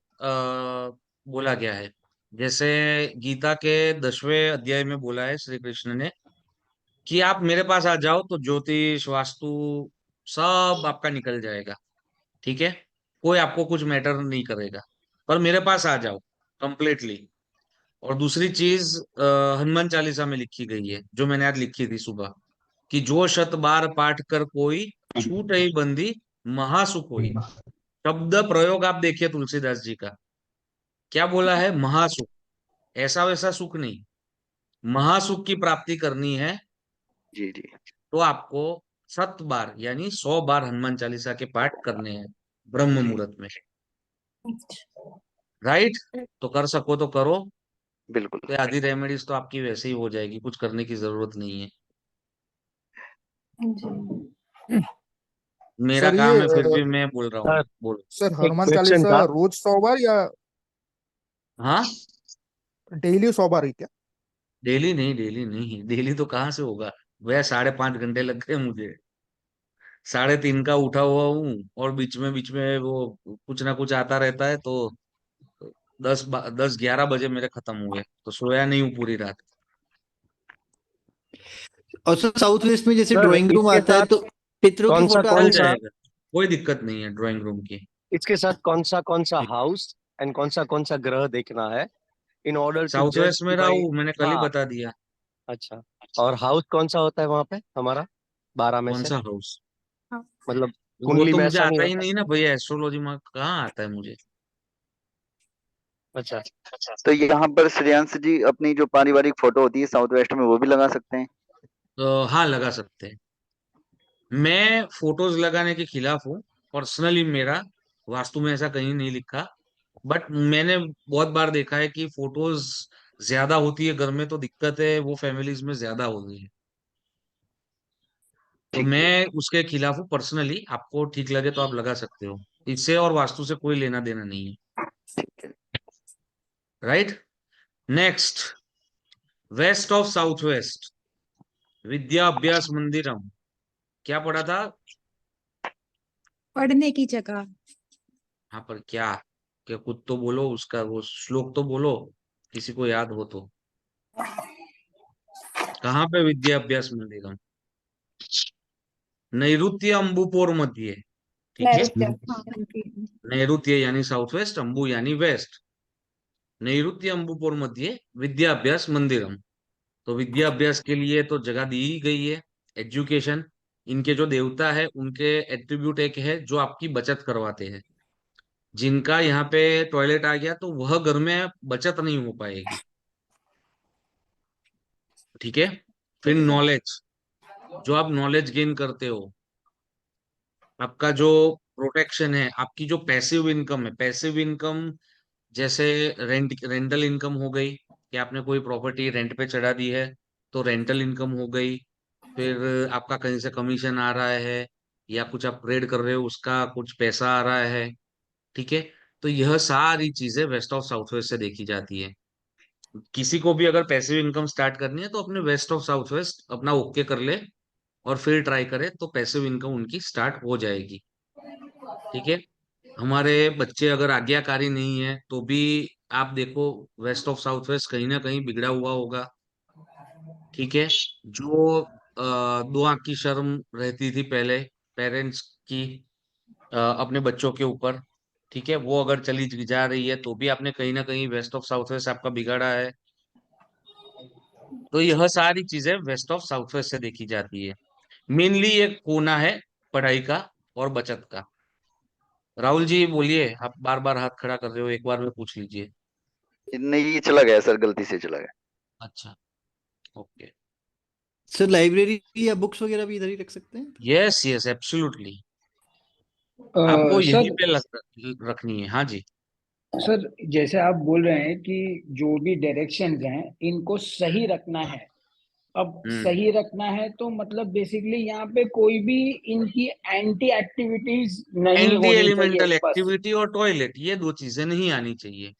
A: बोला गया है। जैसे गीता के 10वें अध्याय में बोला है श्री कृष्ण ने कि आप मेरे पास आ जाओ तो ज्योतिष वास्तु सब आपका निकल जाएगा, ठीक है। कोई आपको कुछ मैटर नहीं करेगा, पर मेरे पास आ जाओ कंप्लीटली। और दूसरी चीज हनुमान चालीसा में लिखी गई है, जो मैंने आज लिखी थी सुबह, कि जो शत बार पाठ कर कोई, छूट ही बंदी महासुख होई। शब्द प्रयोग आप देखिए तुलसीदास जी का, क्या बोला है? महासुख। ऐसा वैसा सुख नहीं, महासुख की प्राप्ति करनी है
I: जी जी।
A: तो आपको 7 बार यानी 100 बार हनुमान चालीसा के पाठ करने हैं ब्रह्म मुहूर्त में, राइट। तो कर सको तो करो,
I: बिल्कुल।
A: तो आधी रेमेडीज तो आपकी वैसे ही हो जाएगी, कुछ करने की जरूरत नहीं है। मेरा
Q: सर ये
A: काम है फिर भी मैं बोल रहा हूँ,
M: सर
A: बोलो।
Q: सर
M: एक
Q: हनुमान
M: क्वेश्चन
Q: चालीसा
M: था।
Q: रोज 100 बार या
A: हाँ,
Q: डेली 100 बार ही क्या?
A: डेली नहीं, डेली नहीं, डेली तो कहाँ से होगा। वह 5.5 घंटे लग गए मुझे, 3:30 का उठा हुआ हूँ और बीच में वो कुछ ना कुछ आता रहता है, तो 10-11 बजे मेरे खत्म हुए, तो सोया नहीं हूँ पूरी रात।
J: और सर साउथ वेस्ट में जैसे
M: सर
J: ड्राइंग रूम
M: इसके
J: आता है
M: साथ
J: तो पितरों की फोटो
A: चल
J: अलग।
A: जाएगा, कोई दिक्कत नहीं है ड्राइंग रूम की।
M: इसके साथ कौन सा हाउस एंड कौन सा ग्रह देखना है इन ऑर्डर टू
A: साउथ
M: जज
A: वेस्ट
M: कि
A: में रहा
M: भाई।
A: हूँ, मैंने कल ही
M: हाँ,
A: बता दिया।
M: अच्छा। और हाउस कौन सा होता है वहां पे हमारा 12 में
A: कौन
M: से?
A: सा हाउस?
M: मतलब
A: वो
M: कुंडली
A: तो
M: में
A: मुझे
M: ऐसा नहीं
A: आता ही
M: होता?
A: नहीं ना भैया, एस्ट्रोलॉजी में कहाँ आता है मुझे।
M: अच्छा।
I: तो यहाँ पर श्रेयांश जी अपनी जो पारिवारिक फोटो होती है साउथ वेस्ट में वो भी लगा सकते हैं?
A: तो हाँ, लगा सकते हैं। मैं फोटोज लगाने के खिलाफ हूँ पर्सनली, मेरा वास्तु में ऐसा कहीं नहीं लिखा, बट मैंने बहुत बार देखा है कि फोटोज ज्यादा होती है घर में तो दिक्कत है, वो फैमिलीज में ज्यादा होती है। तो मैं उसके खिलाफ हूँ पर्सनली, आपको ठीक लगे तो आप लगा सकते हो, इससे और वास्तु से कोई लेना देना नहीं है। Right, next, west of south west विद्या अभ्यास मंदिरम, क्या पढ़ा था?
H: पढ़ने की जगह।
A: हाँ पर क्या कुछ तो बोलो, उसका वो श्लोक तो बोलो, किसी को याद हो तो। कहाँ पे विद्या अभ्यास मंदिरम? नैऋत्य अंबुपोर मध्य, ठीक है। नैऋत्य यानी साउथ वेस्ट, अंबु यानी वेस्ट, नैऋत्य अंबुपोर मध्य विद्या अभ्यास मंदिरम। तो विद्या अभ्यास के लिए तो जगह दी ही गई है, एजुकेशन। इनके जो देवता है उनके एट्रीब्यूट एक है जो आपकी बचत करवाते हैं। जिनका यहाँ पे टॉयलेट आ गया तो वह घर में बचत नहीं हो पाएगी, ठीक है। फिर नॉलेज, जो आप नॉलेज गेन करते हो, आपका जो प्रोटेक्शन है, आपकी जो पैसिव इनकम है, पैसिव इनकम जैसे रेंटल इनकम हो गई कि आपने कोई प्रॉपर्टी रेंट पे चढ़ा दी है तो रेंटल इनकम हो गई। फिर आपका कहीं से कमीशन आ रहा है या कुछ आप ट्रेड कर रहे हो उसका कुछ पैसा आ रहा है, ठीक है। तो यह सारी चीजें वेस्ट ऑफ साउथ वेस्ट से देखी जाती है। किसी को भी अगर पैसिव इनकम स्टार्ट करनी है तो अपने वेस्ट ऑफ साउथ वेस्ट अपना ओके कर ले और फिर ट्राई करे तो पैसिव इनकम उनकी स्टार्ट हो जाएगी, ठीक है। हमारे बच्चे अगर आज्ञाकारी नहीं है तो भी आप देखो वेस्ट ऑफ साउथ वेस्ट कहीं ना कहीं बिगड़ा हुआ होगा, ठीक है। जो दो आंख की शर्म रहती थी पहले पेरेंट्स की अपने बच्चों के ऊपर, ठीक है, वो अगर चली जा रही है तो भी आपने कहीं ना कहीं वेस्ट ऑफ साउथ वेस्ट आपका बिगाड़ा है। तो यह सारी चीजें वेस्ट ऑफ साउथ वेस्ट से देखी जाती है। मेनली एक कोना है पढ़ाई का और बचत का। राहुल जी बोलिए, आप बार बार हाथ खड़ा कर रहे हो, एक बार में पूछ लीजिए।
I: नहीं, ये चला गया सर, गलती से चला गया।
A: अच्छा, ओके।
J: सर लाइब्रेरी या बुक्स वगैरह भी इधर ही रख सकते हैं?
A: यस यस एब्सोल्युटली, आपको यहीं पे रखनी है। हाँ जी
R: सर, जैसे आप बोल रहे हैं कि जो भी डायरेक्शंस हैं इनको सही रखना है। अब सही रखना है तो मतलब बेसिकली यहाँ पे कोई भी इनकी एंटी एक्टिविटीज नहीं
A: एंटी
R: होनी
A: एलिमेंटल
R: चाहिए बस,
A: एक्टिविटी और टॉयलेट, ये दो चीजें नहीं आनी चाहिए।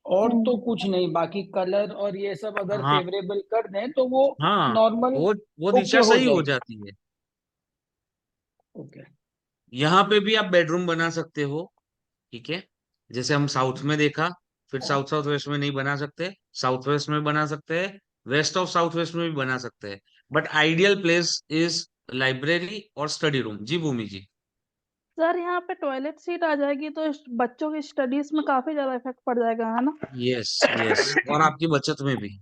R: और तो कुछ नहीं। बाकी कलर और ये सब अगर
A: हाँ
R: फेवरेबल कर दें तो वो
A: हाँ,
R: नॉर्मल
A: वो
R: ओके
A: दिशा
R: हो
A: सही हो
R: जाएगी।
A: जाती है।
R: ओके,
A: यहाँ पे भी आप बेडरूम बना सकते हो, ठीक है। जैसे हम साउथ में देखा, फिर साउथ साउथ वेस्ट में नहीं बना सकते, साउथ वेस्ट में बना सकते हैं, वेस्ट ऑफ साउथ वेस्ट में भी बना सकते हैं। But ideal place is library और स्टडी रूम। जी भूमि जी।
S: सर यहाँ पे टॉयलेट सीट आ जाएगी तो बच्चों की स्टडीज में काफी ज्यादा इफेक्ट पड़ जाएगा, है ना?
A: यस यस, और आपकी बचत में भी,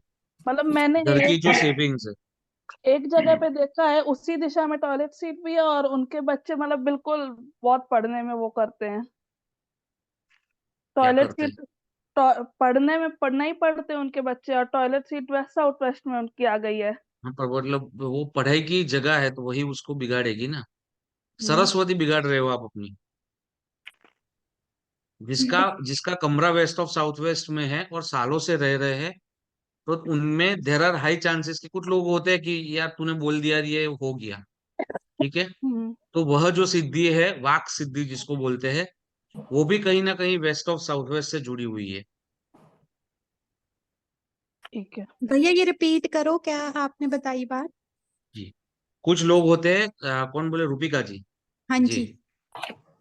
S: मतलब मैंने
A: घर की जो
S: एक
A: सेविंग्स है।
S: एक जगह पे देखा है, उसी दिशा में टॉयलेट सीट भी है और उनके बच्चे मतलब बिल्कुल बहुत पढ़ने में वो करते हैं।
A: क्या
S: टॉयलेट
A: करते हैं?
S: सीट पढ़ने में पढ़ना ही पढ़ते हैं उनके बच्चे, और toilet seat west south west में उनकी आ गई है।
A: हाँ पर मतलब वो पढ़ाई की जगह है तो वही उसको बिगाड़ेगी ना।
S: हम्म।
A: सरस्वती बिगाड़ रहे हो आप अपनी। जिसका जिसका कमरा वेस्ट ऑफ साउथ वेस्ट में है और सालों से रह रहे हैं, तो उनमें देर आर हाई चांसेस कि कुछ लोग होते हैं कि यार तूने बोल दिया ये हो गया, ठीक है। तो वह जो सिद्धि है, वाक सिद्धि जिसको बोलते हैं, वो भी कहीं ना कहीं वेस्ट ऑफ साउथ वेस्ट से जुड़ी हुई है।
S: ठीक है
H: भैया, ये रिपीट करो, क्या आपने बताई बात?
A: जी, कुछ लोग होते हैं कौन बोले, रूपिका जी?
H: हाँ
A: जी,
H: जी।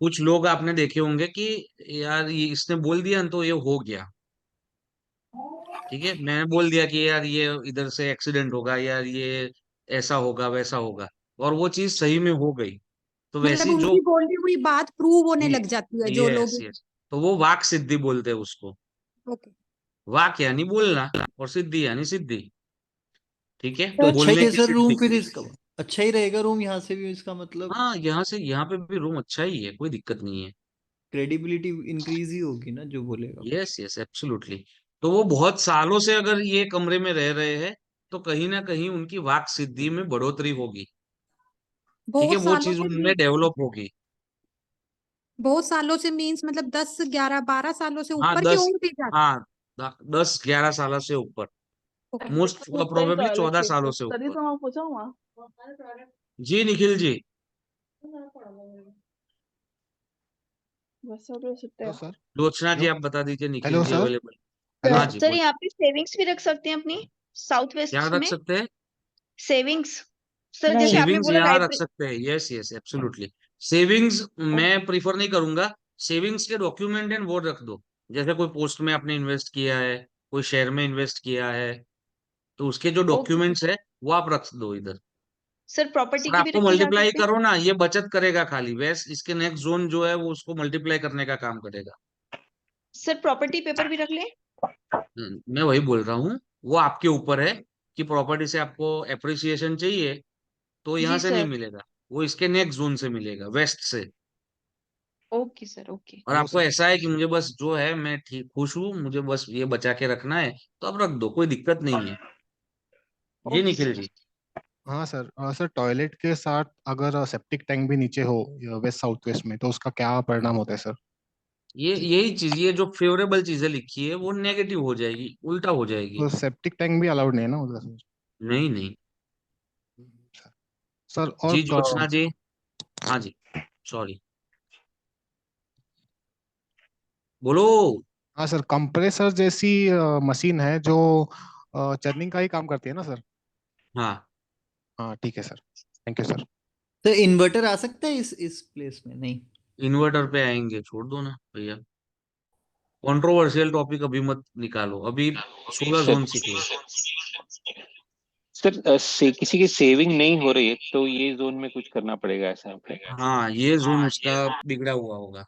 A: कुछ लोग आपने देखे होंगे कि यार ये इसने बोल दिया तो ये हो गया, ठीक है। मैंने बोल दिया कि यार ये इधर से एक्सीडेंट होगा, यार ये ऐसा होगा वैसा होगा, और वो चीज सही में हो गई। तो
H: मतलब
A: वैसी जो,
H: उनकी बोली हुई बात प्रूव होने लग जाती है जो
A: यस
H: लोग।
A: यस, तो वो वाक सिद्धि बोलते हैं उसको।
H: ओके।
A: वाक यानी बोलना और सिद्धि यानी सिद्धि, ठीक है,
J: तो अच्छा ही
A: बोलने
J: है
A: की
J: सर रूम,
A: सिद्धि।
J: फिर इसका अच्छा ही रहेगा रूम यहाँ से भी, इसका मतलब
A: हाँ, यहाँ से यहाँ पे भी रूम अच्छा ही है, कोई दिक्कत नहीं है।
J: क्रेडिबिलिटी इंक्रीज ही होगी ना जो बोलेगा।
A: Yes yes absolutely. तो वो बहुत सालों से अगर ये कमरे में रह रहे हैं तो कहीं ना कहीं उनकी वाक सिद्धि में बढ़ोतरी होगी, ठीक है,
H: बहुत
A: वो
H: सालों
A: चीज
H: से
A: उनमें डेवलप होगी।
H: बहुत सालों से मीन्स मतलब 10 11 12 सालों से
A: हाँ
H: ऊपर की
A: 10,
H: और भी ज्यादा।
A: हाँ 10-11 साल से ऊपर,
H: ओके।
A: मोस्ट
S: उसका ही
A: प्रोबेबली
S: टॉयलेट
A: 14
S: सीट
A: सालों
S: तो
A: से
S: तभी
A: ऊपर।
S: तो मैं पूछा हुआ।
A: जी निखिल जी।
S: बस सब सुनते हैं।
Q: सर
A: लोचना जी
Q: हेलो
A: आप बता दीजिए निखिल
Q: हेलो
A: जी
Q: सर
A: अवेलेबल।
Q: हेलो
A: हाँ जी
T: सर
A: बोल।
T: यहाँ पे सेविंग्स भी रख सकते हैं अपनी साउथ
A: क्या
T: वेस्ट
A: रख
T: में,
A: सकते हैं?
T: सेविंग्स। सर
S: नहीं
T: जैसे आपने
A: सेविंग्स
T: बोला
A: यहाँ रख
T: लाइब्रेरी।
A: सकते हैं, यस यस एब्सोल्युटली। सेविंग्स मैं प्रीफर नहीं करूंगा। सेविंग्स के डॉक्यूमेंट एंड वो रख दो। जैसे कोई पोस्ट में आपने इन्वेस्ट किया है, कोई शेयर में इन्वेस्ट किया है, तो उसके जो
T: ओके
A: डॉक्यूमेंट्स है वो आप रख दो इधर।
T: सर, प्रॉपर्टी
A: सर
T: की भी
A: आपको
T: रखी जा
A: मल्टीप्लाई
T: सकती है।
A: करो ना, ये बचत करेगा खाली, वैस इसके नेक्स्ट जोन जो है वो उसको मल्टीप्लाई करने का काम करेगा।
T: सर प्रॉपर्टी पेपर भी रख लें।
A: मैं वही बोल रहा हूँ, वो आपके ऊपर है कि प्रॉपर्टी से आपको एप्रिसिएशन चाहिए तो यहाँ
T: जी
A: से नहीं
T: सर।
A: मिलेगा, वो इसके नेक्स्ट जोन से मिलेगा, वेस्ट से।
T: Okay sir, okay.
A: और
Q: हेलो
A: आपको
Q: सर
A: ऐसा है कि मुझे बस जो है मैं ठीक खुश हूँ, मुझे बस ये बचा के रखना है, तो आप रख दो, कोई दिक्कत नहीं है। जी
T: ओके
A: निखिल
T: सर।
A: जी।
Q: हाँ सर सर टॉयलेट के साथ अगर सेप्टिक टैंक भी नीचे हो वेस्ट साउथ वेस्ट में तो उसका क्या परिणाम होता है सर?
A: ये यही चीज, ये जो फेवरेबल चीजें लिखी है वो नेगेटिव हो जाएगी, उल्टा हो जाएगी।
Q: तो सेप्टिक टैंक भी अलाउड नहीं है ना उधर सर?
A: नहीं नहीं।
Q: सर और
A: जी ज्योत्सना जी। हाँ जी। सॉरी। बोलो।
Q: हाँ सर कंप्रेसर जैसी मशीन है जो चर्निंग का ही काम करती है ना सर?
A: हाँ।
Q: हाँ ठीक है सर थैंक यू सर।
J: तो इन्वर्टर आ सकता है इस प्लेस में? नहीं।
A: इन्वर्टर पे आएंगे, छोड़ दो ना भैया। कंट्रोवर्शियल टॉपिक अभी मत निकालो, अभी 16
U: सर
A: जोन सीख लो।
U: सर किसी की सेविंग नहीं हो रही है तो ये जोन में कुछ करना पड़ेगा ऐसा है?
A: हाँ ये जोन उसका बिगड़ा हुआ होगा।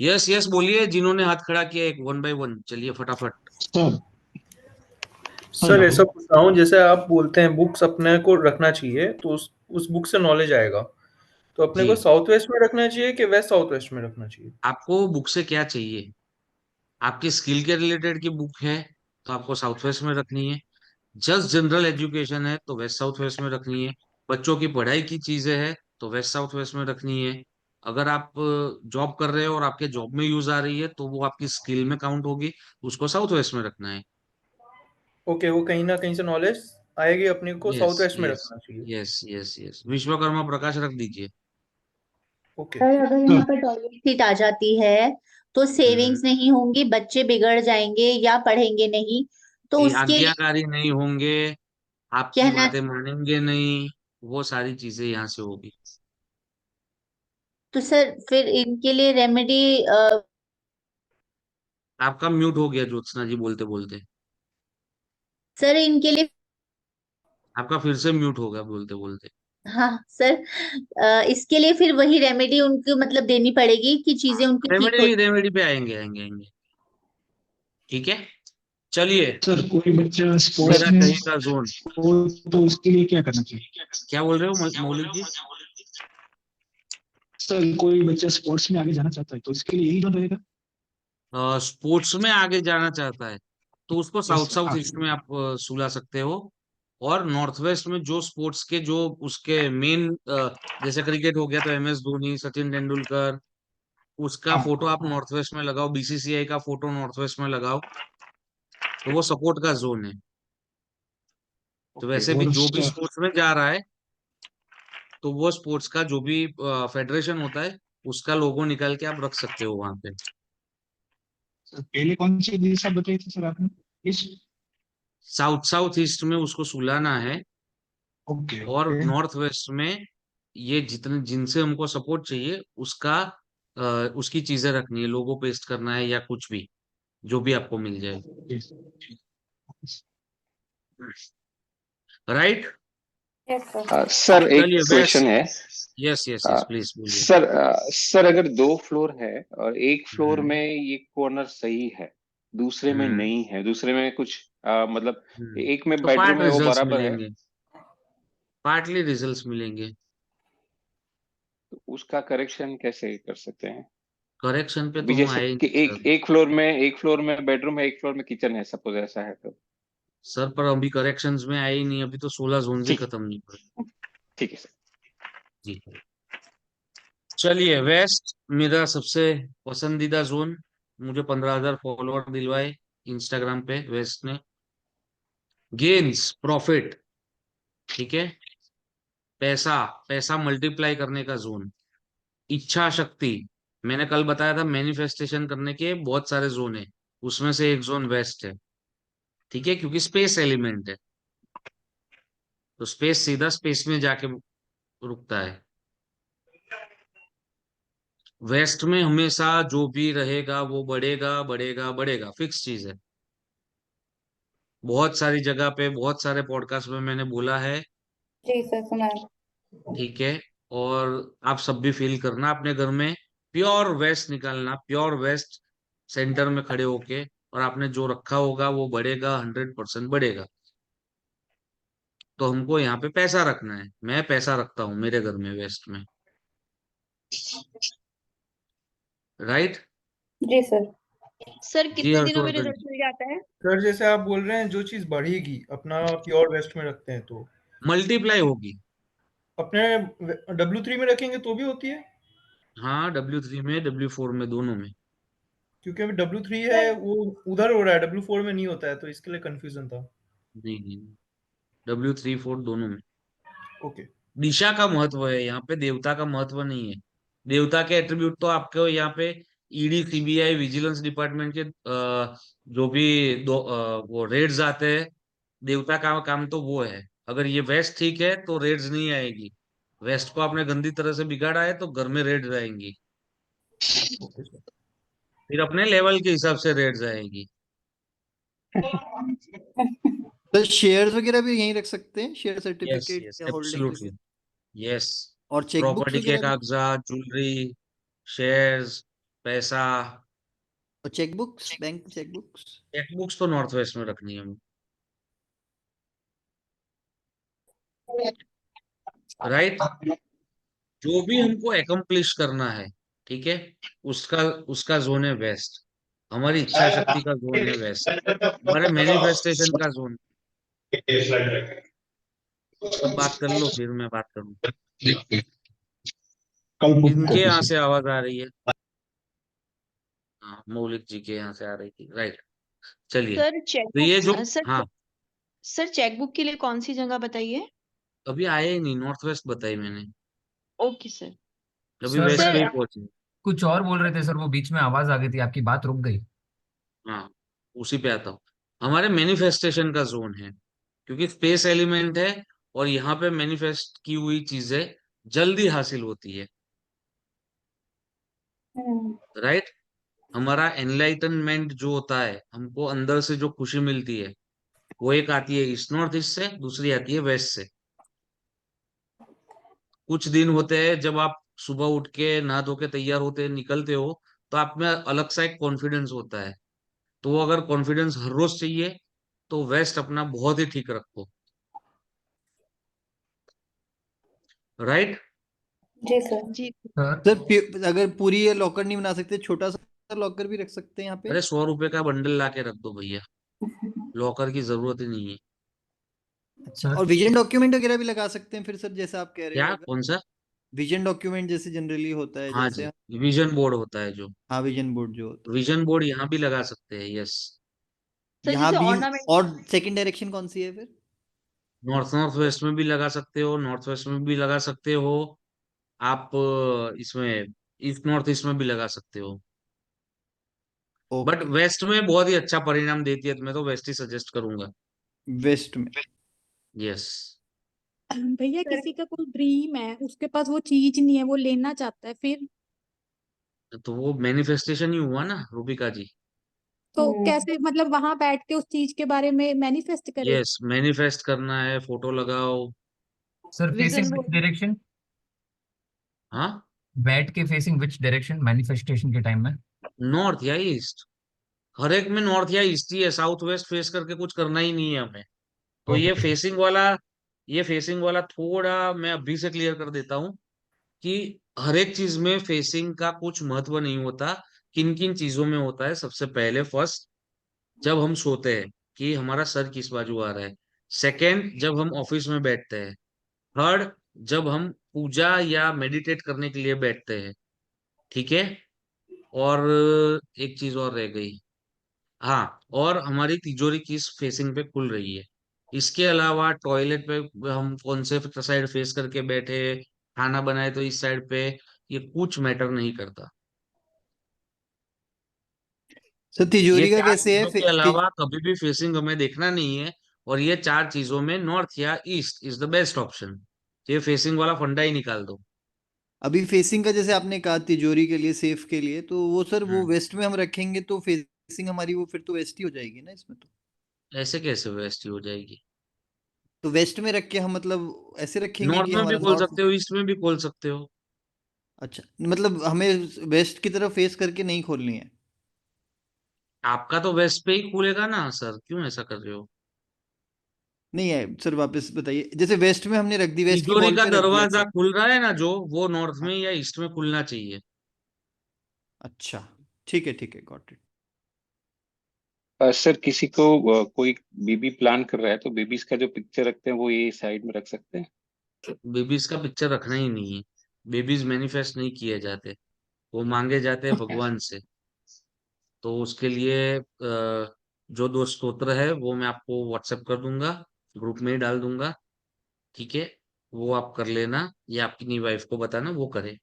A: यस यस बोलिए, जिन्होंने हाथ खड़ा किया एक वन बाय वन, चलिए फटाफट।
N: Sir
A: hello.
N: ऐसा पूछ रहा हूँ, जैसे आप बोलते हैं बुक्स अपने को रखना चाहिए तो उस बुक से नॉलेज आएगा, तो अपने
A: जी।
N: को साउथ वेस्ट में रखना चाहिए कि वेस्ट साउथ वेस्ट में रखना चाहिए?
A: आपको बुक से क्या चाहिए? आपकी स्किल के रिलेटेड की बुक है तो आपको साउथ वेस्ट में रखनी है। जस्ट जनरल एजुकेशन है तो वेस्ट साउथ वेस्ट में रखनी है। बच्चों की पढ़ाई की चीजें हैं तो वेस्ट साउथ वेस्ट में रखनी है। अगर आप जॉब कर रहे हो और आपके जॉब में यूज आ रही है तो वो आपकी स्किल में काउंट होगी, उसको साउथ वेस्ट में रखना है।
N: ओके, वो कहीं ना कहीं से नॉलेज आएगी, अपने को
A: यस
N: साउथ वेस्ट में
A: यस
N: रखना चाहिए।
A: यस यस यस, विश्वकर्मा प्रकाश रख दीजिए।
N: ओके
E: सर अगर यहाँ पे टॉयलेट सीट आ जाती है तो
A: हम्म,
E: सेविंग्स नहीं होंगी, बच्चे बिगड़ जाएंगे या पढ़ेंगे नहीं, तो
A: ये
E: उसके लिए
A: आज्ञाकारी नहीं होंगे, आपकी
E: कहना,
A: बातें मानेंगे नहीं, वो सारी चीजें यहाँ से होगी।
E: तो सर फिर इनके लिए रेमेडी।
A: आपका म्यूट हो गया ज्योत्सना जी बोलते बोलते।
E: सर इनके लिए,
A: आपका फिर से म्यूट होगा बोलते बोलते।
E: हाँ सर, इसके लिए फिर वही रेमेडी उनको मतलब देनी पड़ेगी कि चीजें उनकी ठीक हो
A: रेमेडी
E: जाए।
A: रेमेडी पे आएंगे आएंगे आएंगे। ठीक है चलिए।
K: सर कोई बच्चा स्पोर्ट्स
A: मेरा
K: में
A: कहीं का जोन।
K: हो तो उसके लिए क्या करना चाहिए?
A: क्या बोल रहे हो मौलिक जी?
K: सर कोई बच्चा स्पोर्ट्स में आगे जाना चाहता है तो उसके लिए यही जोन रहेगा?
A: स्पोर्ट्स में आगे जाना चाहता है तो उसको
K: यस
A: साउथ
K: सर
A: साउथ
K: हाँ
A: ईस्ट में आप सुला सकते हो। और नॉर्थ वेस्ट में जो स्पोर्ट्स के जो उसके मेन, जैसे क्रिकेट हो गया तो एम एस धोनी, सचिन तेंदुलकर, उसका
K: हाँ
A: फोटो आप नॉर्थ वेस्ट में लगाओ, बीसीसीआई का फोटो नॉर्थ वेस्ट में लगाओ, तो वो सपोर्ट का जोन है। तो
K: ओके
A: वैसे भी
K: और
A: जो भी स्पोर्ट्स में जा रहा है तो वो स्पोर्ट्स का जो भी फेडरेशन होता है उसका लोगो निकाल के आप रख सकते हो वहां पे।
K: सर पहले कौन सी दिशा बताई थी सर आपने? इस
A: साउथ साउथ ईस्ट में उसको सुलाना है।
K: ओके
A: और
K: ओके
A: नॉर्थ वेस्ट में ये जितने जिनसे हमको सपोर्ट चाहिए उसका उसकी चीजें रखनी है, लोगो पेस्ट करना है या कुछ भी, जो भी आपको मिल जाए। राइट।
O: Yes, sir.
U: सर एक
A: चलिए
U: क्वेश्चन
A: वेस्ट।
U: है।
A: यस यस यस प्लीज बोलिए।
U: सर सर अगर दो फ्लोर है और एक फ्लोर
A: हम्म
U: में ये कॉर्नर सही है, दूसरे में
A: हम्म
U: नहीं है, दूसरे में कुछ मतलब एक में
A: तो पार्ट
U: बेडरूम है वो
A: रिजल्ट्स
U: बराबर है,
A: मिलेंगे, पार्टली रिजल्ट्स मिलेंगे।
U: तो उसका करेक्शन कैसे कर सकते हैं?
A: करेक्शन पे
U: अभी
A: तो हम
U: जैसे
A: आए ही
U: कि
A: नहीं सर।
U: एक फ्लोर में बेडरूम है, एक फ्लोर में किचन है, सपोज ऐसा है तो?
A: सर पर अभी करेक्शंस में आए ही नहीं, अभी तो 16 जोन ही
U: ठीक
A: खत्म नहीं हुए।
U: ठीक है सर।
A: जी। चलिए वेस्ट मेरा सबसे पसंदीदा जोन, मुझे 15,000 फॉलोअर दिलवाए इंस्टाग्राम पे वेस्ट ने। गेन्स, प्रॉफिट, ठीक है, पैसा, पैसा मल्टीप्लाई करने का जोन, इच्छा शक्ति, मैंने कल बताया था मैनिफेस्टेशन करने के बहुत सारे जोन है, उसमें से एक जोन वेस्ट है, ठीक है, क्योंकि स्पेस एलिमेंट है, तो स्पेस सीधा स्पेस में जाके रुकता है। वेस्ट में हमेशा जो भी रहेगा वो बढ़ेगा बढ़ेगा बढ़ेगा, फिक्स चीज है। बहुत सारी जगह पे बहुत सारे पॉडकास्ट में मैंने बोला है,
D: जी सर, सुना है।
A: ठीक है। और आप सब भी फील करना अपने घर में, प्योर वेस्ट निकालना, प्योर वेस्ट सेंटर में खड़े होके, और आपने जो रखा होगा वो बढ़ेगा, 100% बढ़ेगा। तो हमको यहाँ पे पैसा रखना है, मैं पैसा रखता हूँ मेरे घर में वेस्ट में, राइट।
D: जी सर।
T: सर
A: जी
T: कितने दिनों में
A: हर्षवर्धन
T: रिजल्ट मिल जाता है?
N: सर जैसे आप बोल रहे हैं जो चीज बढ़ेगी अपना प्योर वेस्ट में रखते हैं तो
A: मल्टीप्लाई होगी।
N: अपने W3 में रखेंगे तो भी होती है,
A: हाँ, W3 में, W4 में, दोनों में।
N: क्योंकि अभी W3 है वो उधर हो रहा है, W4 में नहीं होता है, तो इसके लिए कंफ्यूजन था।
A: नहीं नहीं, W3 4 दोनों में।
N: ओके।
A: दिशा का महत्व है यहाँ पे, देवता का महत्व नहीं है। देवता के एट्रीब्यूट तो आपको यहाँ पे ईडी, सीबीआई, विजिलेंस डिपार्टमेंट के जो भी वो रेड्स आते हैं, देवता का काम तो वो है। अगर ये वेस्ट ठीक है तो रेड्स नहीं आएगी, वेस्ट को आपने गंदी तरह से बिगाड़ा है तो घर में रेड्स आएंगी,
N: ओके सर।
A: फिर अपने लेवल के हिसाब से रेड्स आएगी।
J: तो शेयर्स वगैरह भी यहीं रख सकते हैं, शेयर
A: यस
J: सर्टिफिकेट
A: यस,
J: या होल्डिंग
A: एब्सोल्युटली,
J: वगैरह,
A: यस।
J: और चेकबुक्स
A: प्रॉपर्टी के
J: वगैरह भी।
A: कागजात, ज्वेलरी, शेयर्स, पैसा।
J: और चेकबुक्स, बैंक चेकबुक्स।
A: चेकबुक्स तो नॉर्थ वेस्ट में रखनी है, राइट। जो भी हमको एकम्प्लिश करना है, ठीक है, उसका उसका जोन है वेस्ट। हमारी इच्छा शक्ति का जोन है वेस्ट, हमारे मैनिफेस्टेशन का जोन। अब बात कर लो, फिर मैं बात करूँ। इनके यहाँ से आवाज आ रही है, हाँ, मौलिक जी के यहाँ से आ रही थी, राइट। चलिए,
T: सर
A: तो ये जो,
T: सर
A: हाँ,
T: सर चेकबुक के लिए कौन सी जगह बताइए?
A: अभी आए ही नहीं, नॉर्थ वेस्ट बताई मैंने,
T: ओके सर।
A: अभी
C: सर
A: वेस्ट
T: सर
A: नहीं पहुंचे।
C: कुछ और बोल रहे थे सर, वो बीच में आवाज आ गई थी, आपकी बात रुक गई।
A: हाँ, उसी पे आता हूँ। हमारे मैनिफेस्टेशन का जोन है, क्योंकि स्पेस एलिमेंट है, और यहाँ पे मैनिफेस्ट की हुई चीजें जल्दी हासिल होती है, राइट। हमारा एनलाइटनमेंट जो होता है, हमको अंदर से जो खुशी मिलती है, वो एक आती है ईस्ट नॉर्थ ईस्ट से, दूसरी आती है वेस्ट से। कुछ दिन होते हैं जब आप सुबह उठ के नहा धो के तैयार होते निकलते हो, तो आप में अलग सा एक कॉन्फिडेंस होता है। तो वो अगर कॉन्फिडेंस हर रोज चाहिए, तो वेस्ट अपना बहुत ही ठीक रखो, राइट।
D: जी सर।
T: जी
J: सर अगर पूरी ये लॉकर नहीं बना सकते, छोटा सा लॉकर भी रख सकते हैं यहाँ पे।
A: अरे 100 रुपए का बंडल ला के रख दो भैया, लॉकर की जरूरत ही नहीं है।
J: अच्छा, और विजन डॉक्यूमेंट वगैरह भी लगा सकते हैं फिर सर, जैसे आप कह रहे
A: क्या,
J: हो, अगर
A: कौन सा?
J: विजन डॉक्यूमेंट जैसे जनरली होता है,
A: हाँ
J: जैसे।
A: जी, विजन बोर्ड होता है जो,
J: हाँ, विजन बोर्ड जो होता
A: विजन बोर्ड यहाँ भी लगा सकते हैं, यस।
J: है
T: सर
J: यहाँ
T: जैसे
J: भी।
T: ऑर्नामेंट।
J: और सेकंड डायरेक्शन कौन सी है फिर?
A: नॉर्थ नॉर्थ वेस्ट में भी लगा सकते हो, नॉर्थ वेस्ट में भी लगा सकते हो आप, इसमें ईस्ट नॉर्थ ईस्ट में भी लगा सकते हो। But
J: okay.
A: वेस्ट में बहुत ही अच्छा परिणाम देती है, तो मैं तो वेस्ट ही सजेस्ट करूंगा,
J: वेस्ट में।
A: यस।
H: भैया किसी का कोई ड्रीम है, उसके पास वो चीज नहीं है, वो लेना चाहता है, फिर
A: तो वो मैनिफेस्टेशन ही हुआ ना रूबिका जी।
H: तो कैसे, मतलब वहां बैठ के उस चीज के बारे में मैनिफेस्ट करे?
A: यस, मैनिफेस्ट करना है, फोटो लगाओ।
C: सर
T: विजन
C: फेसिंग विच
T: बोर्ड।
C: डायरेक्शन?
A: हाँ,
C: बैट के फेसिंग विच डायरेक्शन मैनिफेस्टेशन के टाइम में?
A: नॉर्थ या ईस्ट, हर एक में नॉर्थ या ईस्ट ही है, साउथ वेस्ट फेस करके कुछ करना ही नहीं है हमें। तो ये
C: ओके।
A: फेसिंग वाला, ये फेसिंग वाला थोड़ा मैं अभी से क्लियर कर देता हूँ कि हर एक चीज में फेसिंग का कुछ महत्व नहीं होता। किन किन चीजों में होता है, सबसे पहले फर्स्ट, जब हम सोते हैं कि हमारा सर किस बाजू आ रहा है। सेकंड, जब हम ऑफिस में बैठते हैं। थर्ड, जब हम पूजा या मेडिटेट करने के लिए बैठते हैं, ठीक है। और एक चीज और रह गई, हाँ, और हमारी तिजोरी किस फेसिंग पे खुल रही है, इसके अलावा टॉयलेट पे हम कौन से साइड फेस करके बैठे, खाना बनाए तो इस साइड पे, ये कुछ मैटर नहीं करता।
J: सर
A: ये
J: तिजोरी का
A: चार
J: कैसे है
A: चीजों के अलावा कभी भी फेसिंग हमें देखना नहीं है, और ये चार चीजों में नॉर्थ या east is the best option. ये फेसिंग वाला फंडा ही निकाल दो।
J: अभी फेसिंग का जैसे आपने कहा तिजोरी के लिए सेफ के लिए, तो वो सर वो वेस्ट में हम रखेंगे तो फेसिंग हमारी वो फिर तो वेस्ट ही हो जाएगी ना इसमें तो।
A: ऐसे कैसे वेस्ट हो जाएगी?
J: तो वेस्ट में रख के हम मतलब ऐसे रखेंगे
A: नॉर्थ
J: कि
A: में भी
J: हमारा
A: खोल
J: नॉर्थ।
A: सकते हो, ईस्ट में भी खोल सकते हो।
J: अच्छा मतलब हमें वेस्ट की तरफ फेस करके नहीं खोलनी है।
A: आपका तो वेस्ट पे ही खुलेगा ना सर, क्यों ऐसा कर रहे हो?
J: नहीं है सर, वापस बताइए। जैसे वेस्ट में हमने रख दी, वेस्ट की
A: तिजोरी
J: वॉल
A: का
J: पे रख दिया
A: दरवाजा
J: सर।
A: खुल रहा है ना जो, वो नॉर्थ
J: हाँ
A: में या ईस्ट में खुलना चाहिए।
J: अच्छा ठीक है गॉट इट।
U: सर किसी को कोई बेबी प्लान कर रहा है तो बेबीज का जो पिक्चर रखते हैं वो ये साइड में रख सकते हैं।
A: बेबीज का पिक्चर रखना ही नहीं है। बेबीज मैनिफेस्ट नहीं किए जाते, वो मांगे जाते हैं भगवान से। तो उसके लिए जो दो स्तोत्र है वो मैं आपको व्हाट्सएप कर दूंगा, ग्रुप में ही डाल दूंगा। ठीक है, वो आप कर लेना, या आपकी वाइफ को बताना वो करे।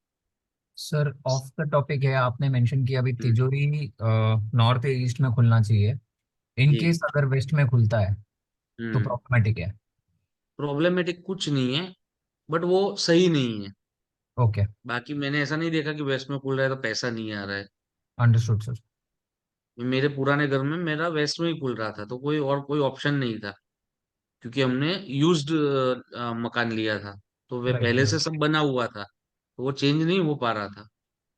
C: सर ऑफ द टॉपिक है, आपने मेंशन किया अभी
A: हम्म।
C: तिजोरी नॉर्थ या ईस्ट में खुलना चाहिए। इन
A: जी।
C: केस अगर वेस्ट में खुलता है तो
A: हम्म।
C: प्रॉब्लमेटिक है।
A: प्रॉब्लमेटिक कुछ नहीं है, बट वो सही नहीं है।
C: ओके,
A: बाकी मैंने ऐसा नहीं देखा कि वेस्ट में खुल रहा है तो पैसा नहीं आ रहा है।
C: Understood sir.
A: मेरे पुराने घर में मेरा वेस्ट में ही खुल रहा था, तो कोई और कोई ऑप्शन नहीं था, क्योंकि हमने यूज्ड मकान लिया था, तो वे
C: राइट
A: पहले से
C: राइट
A: सब बना हुआ था, तो वो चेंज नहीं हो पा रहा था।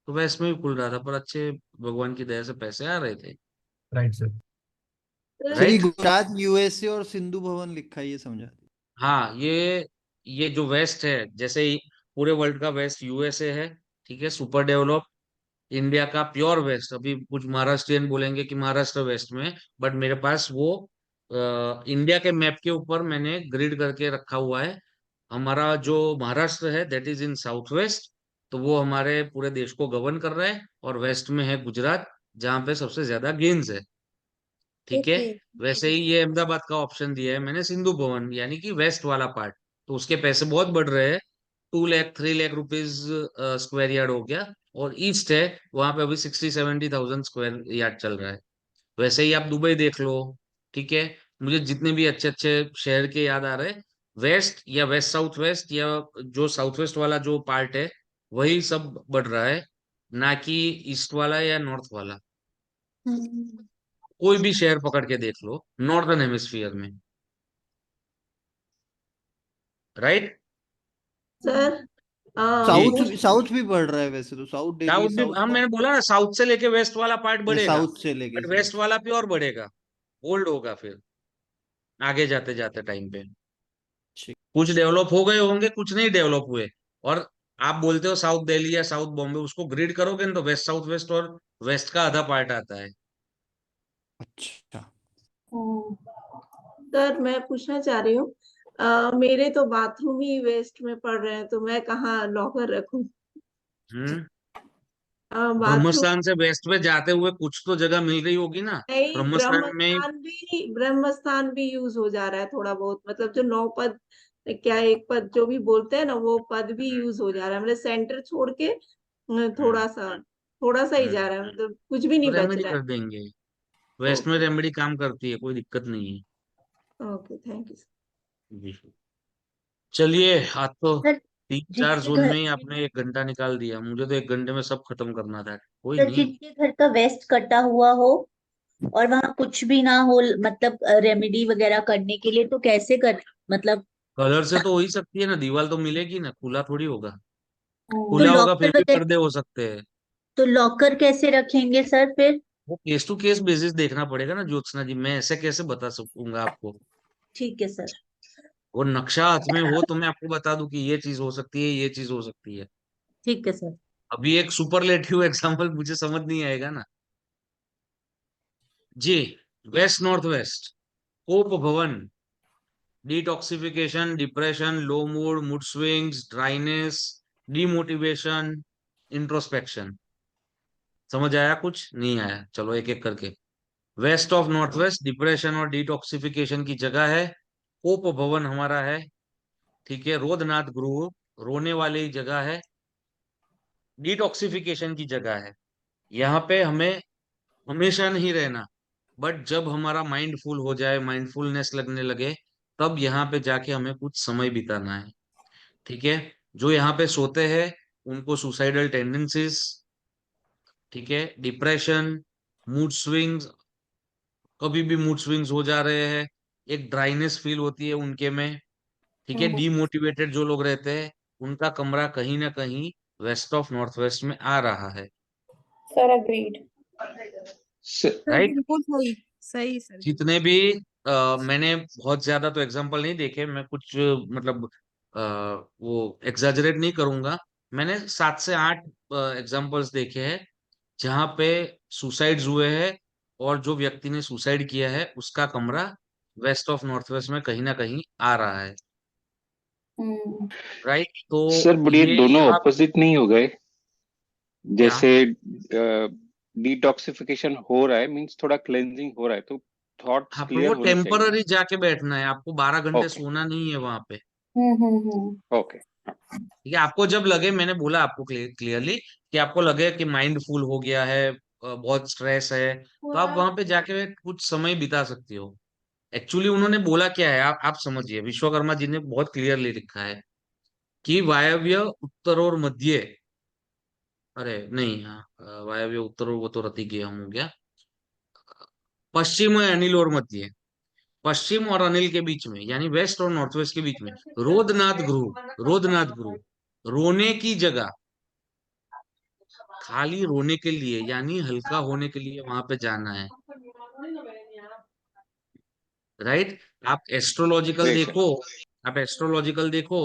A: तो वेस्ट में ही खुल रहा था, पर अच्छे भगवान की दया से पैसे आ रहे थे।
C: Right sir.
J: सर ये
A: राइट।
J: गुजरात यूएसए और सिंधु भवन लिखा है, ये समझा दीजिए।
A: हाँ, ये जो वेस्ट है, जैसे ही पूरे वर्ल्ड का वेस्ट यूएसए है, ठीक है, सुपर डेवलप। इंडिया का प्योर वेस्ट, अभी कुछ महाराष्ट्रियन बोलेंगे कि महाराष्ट्र वेस्ट में, बट मेरे पास वो इंडिया के मैप के ऊपर मैंने ग्रिड करके रखा हुआ है। हमारा जो महाराष्ट्र है that is in south west, तो वो हमारे पूरे देश को गवर्न कर रहा है। और वेस्ट में है गुजरात, जहाँ पे सबसे ज्यादा गेन्स है। ठीक है।
E: ओके।
A: वैसे ही ये अहमदाबाद का ऑप्शन दिया है मैंने, सिंधु भवन, यानी कि वेस्ट वाला पार्ट। तो उसके पैसे बहुत बढ़ रहे हैं, 2 lakh 3 lakh rupees square yard हो गया। और ईस्ट है, वहां पे अभी 60-70 थाउजेंड स्क्वायर यार्ड चल रहा है। वैसे ही आप दुबई देख लो। ठीक है। मुझे जितने भी अच्छे अच्छे शहर के याद आ रहे हैं, वेस्ट या वेस्ट साउथ वेस्ट, या जो साउथ वेस्ट वाला जो पार्ट है, वही सब बढ़ रहा है, ना कि ईस्ट वाला या नॉर्थ वाला। कोई भी शहर पकड़ के देख लो नॉर्दर्न हेमिस्फीयर में। राइट।
P: सर
A: जी।
J: साउथ
P: मोस्ट
J: साउथ भी बढ़ रहा है वैसे तो, साउथ दिल्ली
A: साउथ भी,
J: साउथ
A: हम मैंने बोला ना, साउथ से लेके वेस्ट वाला पार्ट बढ़ेगा,
J: साउथ से लेके
A: बट
J: साउथ।
A: वेस्ट वाला प्योर बढ़ेगा, बोल्ड होगा फिर आगे जाते जाते टाइम पे।
J: ठीक।
A: कुछ डेवलप हो गए होंगे, कुछ नहीं डेवलप हुए। और आप बोलते हो साउथ दिल्ली या साउथ बॉम्बे, उसको ग्रिड करोगे ना तो वेस्ट साउथ वेस्ट और वेस्ट का आधा पार्ट आता है।
J: अच्छा
P: सर मैं पूछना चाह रही हूँ, मेरे तो बाथरूम ही वेस्ट में पड़ रहे हैं, तो मैं कहाँ लॉकर रखूं?
A: हम्म।
P: बाथरूम
A: ब्रह्मस्थान से वेस्ट में जाते हुए कुछ तो जगह मिल रही होगी ना।
P: नहीं,
A: ब्रह्मस्थान में।
P: ब्रह्मस्थान भी यूज हो जा रहा है थोड़ा बहुत, मतलब जो 9 पद, क्या एक पद जो भी बोलते हैं ना, वो पद भी यूज हो जा रहा है, मतलब सेंटर छोड़ के
A: हम्म।
P: थोड़ा सा ही
A: हम्म।
P: जा रहा है, मतलब कुछ भी
A: तो
P: नहीं बच
A: रेमेडी
P: रहा
A: कर देंगे, वेस्ट में
P: है।
A: रेमेडी काम करती है, कोई दिक्कत नहीं है।
P: Okay thank you.
A: जी। चलिए, आज तो
E: सर
A: 3-4
E: जिसके
A: जोन
E: घर
A: में ही आपने 1 घंटा निकाल दिया, मुझे तो 1 घंटे में सब खत्म करना था। कोई
E: सर
A: नहीं।
E: जिसके घर का वेस्ट कटा हुआ हो और वहां कुछ भी ना हो, मतलब रेमेडी वगैरह करने के लिए, तो कैसे कर, मतलब
A: कलर से तो हो ही सकती है ना, दीवार तो मिलेगी ना, खुला थोड़ी होगा।
E: तो
A: खुला होगा फिर
E: लॉकर
A: भी
E: वगैरह,
A: पर्दे हो सकते हैं।
E: तो लॉकर कैसे रखेंगे सर फिर?
A: वो केस टू केस बेसिस देखना पड़ेगा ना ज्योत्सना जी, मैं ऐसे कैसे बता सकूंगा आपको।
E: ठीक है सर।
A: वो नक्शा हाथ में हो तो मैं आपको बता दूं कि ये चीज हो सकती है, ये चीज हो सकती है।
E: ठीक है सर।
A: अभी एक सुपरलेटिव एग्जांपल मुझे समझ नहीं आएगा ना। जी। वेस्ट नॉर्थ वेस्ट, कोप भवन, detoxification, depression, low mood, mood swings, dryness, demotivation, introspection. समझ आया? कुछ नहीं आया? चलो एक एक करके। West of north west depression और डिटॉक्सिफिकेशन की जगह है। कोप भवन हमारा है, ठीक है, रोदनाथ गृह रोने वाली जगह है, डिटॉक्सिफिकेशन की जगह है। यहाँ पे हमें हमेशा नहीं रहना, बट जब हमारा माइंड फुल हो जाए, माइंडफुलनेस लगने लगे, तब यहाँ पे जाके हमें कुछ समय बिताना है, ठीक है। जो यहाँ पे सोते हैं उनको सुसाइडल टेंडेंसीज, ठीक है, डिप्रेशन, मूड स्विंग्स, कभी भी मूड स्विंग्स हो जा रहे हैं, एक ड्राइनेस फील होती है उनके में, ठीक है, डीमोटिवेटेड जो लोग रहते हैं, उनका कमरा कहीं ना कहीं वेस्ट ऑफ नॉर्थ वेस्ट में आ रहा है,
D: सर अग्रीड।
U: Sir
A: right.
H: बिल्कुल सही सही सर।
A: जितने भी मैंने बहुत ज्यादा तो एग्जांपल नहीं देखे, मैं कुछ मतलब वो एग्जैजरेट नहीं करूंगा, मैंने 7 से 8 एग्जांपल्स देखे हैं जहां पे सुसाइड्स हुए हैं, और जो व्यक्ति ने सुसाइड किया है उसका कमरा वेस्ट ऑफ नॉर्थ वेस्ट में कहीं ना कहीं आ रहा है, राइट। तो
U: सर बट ये
A: ये
U: दोनों
A: यहाँ
U: ऑपोजिट नहीं हो गए?
A: क्या,
U: जैसे डिटॉक्सिफिकेशन हो रहा है मींस थोड़ा क्लेंजिंग हो रहा है, तो थॉट्स
A: हाँ, पर
U: क्लियर
A: वो
U: होने चाहिए ना?
A: टेम्पररी जाके बैठना है, आपको 12 घंटे
U: ओके
A: सोना नहीं है वहां पे,
U: ओके।
A: ठीक है। आपको जब लगे, मैंने बोला आपको क्लियरली कि आपको लगे कि माइंड फुल हो गया है, बहुत स्ट्रेस है, तो आप वहां पे जाके कुछ समय बिता सकती हो। एक्चुअली उन्होंने बोला क्या है, आप समझिए, विश्वकर्मा जी ने बहुत क्लियरली लिखा है कि वायव्य, उत्तर और मध्य, अरे नहीं, हाँ, वायव्य, उत्तर और वो तो रति गया हम हो गया, पश्चिम, अनिल और मध्य, पश्चिम और अनिल के बीच में, यानी वेस्ट और नॉर्थ वेस्ट के बीच में रोदनाथ गृह, रोदनाथ गृह रोने की जगह, खाली रोने के लिए, यानी हल्का होने के लिए वहां पे जाना है, राइट। आप एस्ट्रोलॉजिकल
U: बेशक।
A: देखो, आप एस्ट्रोलॉजिकल देखो,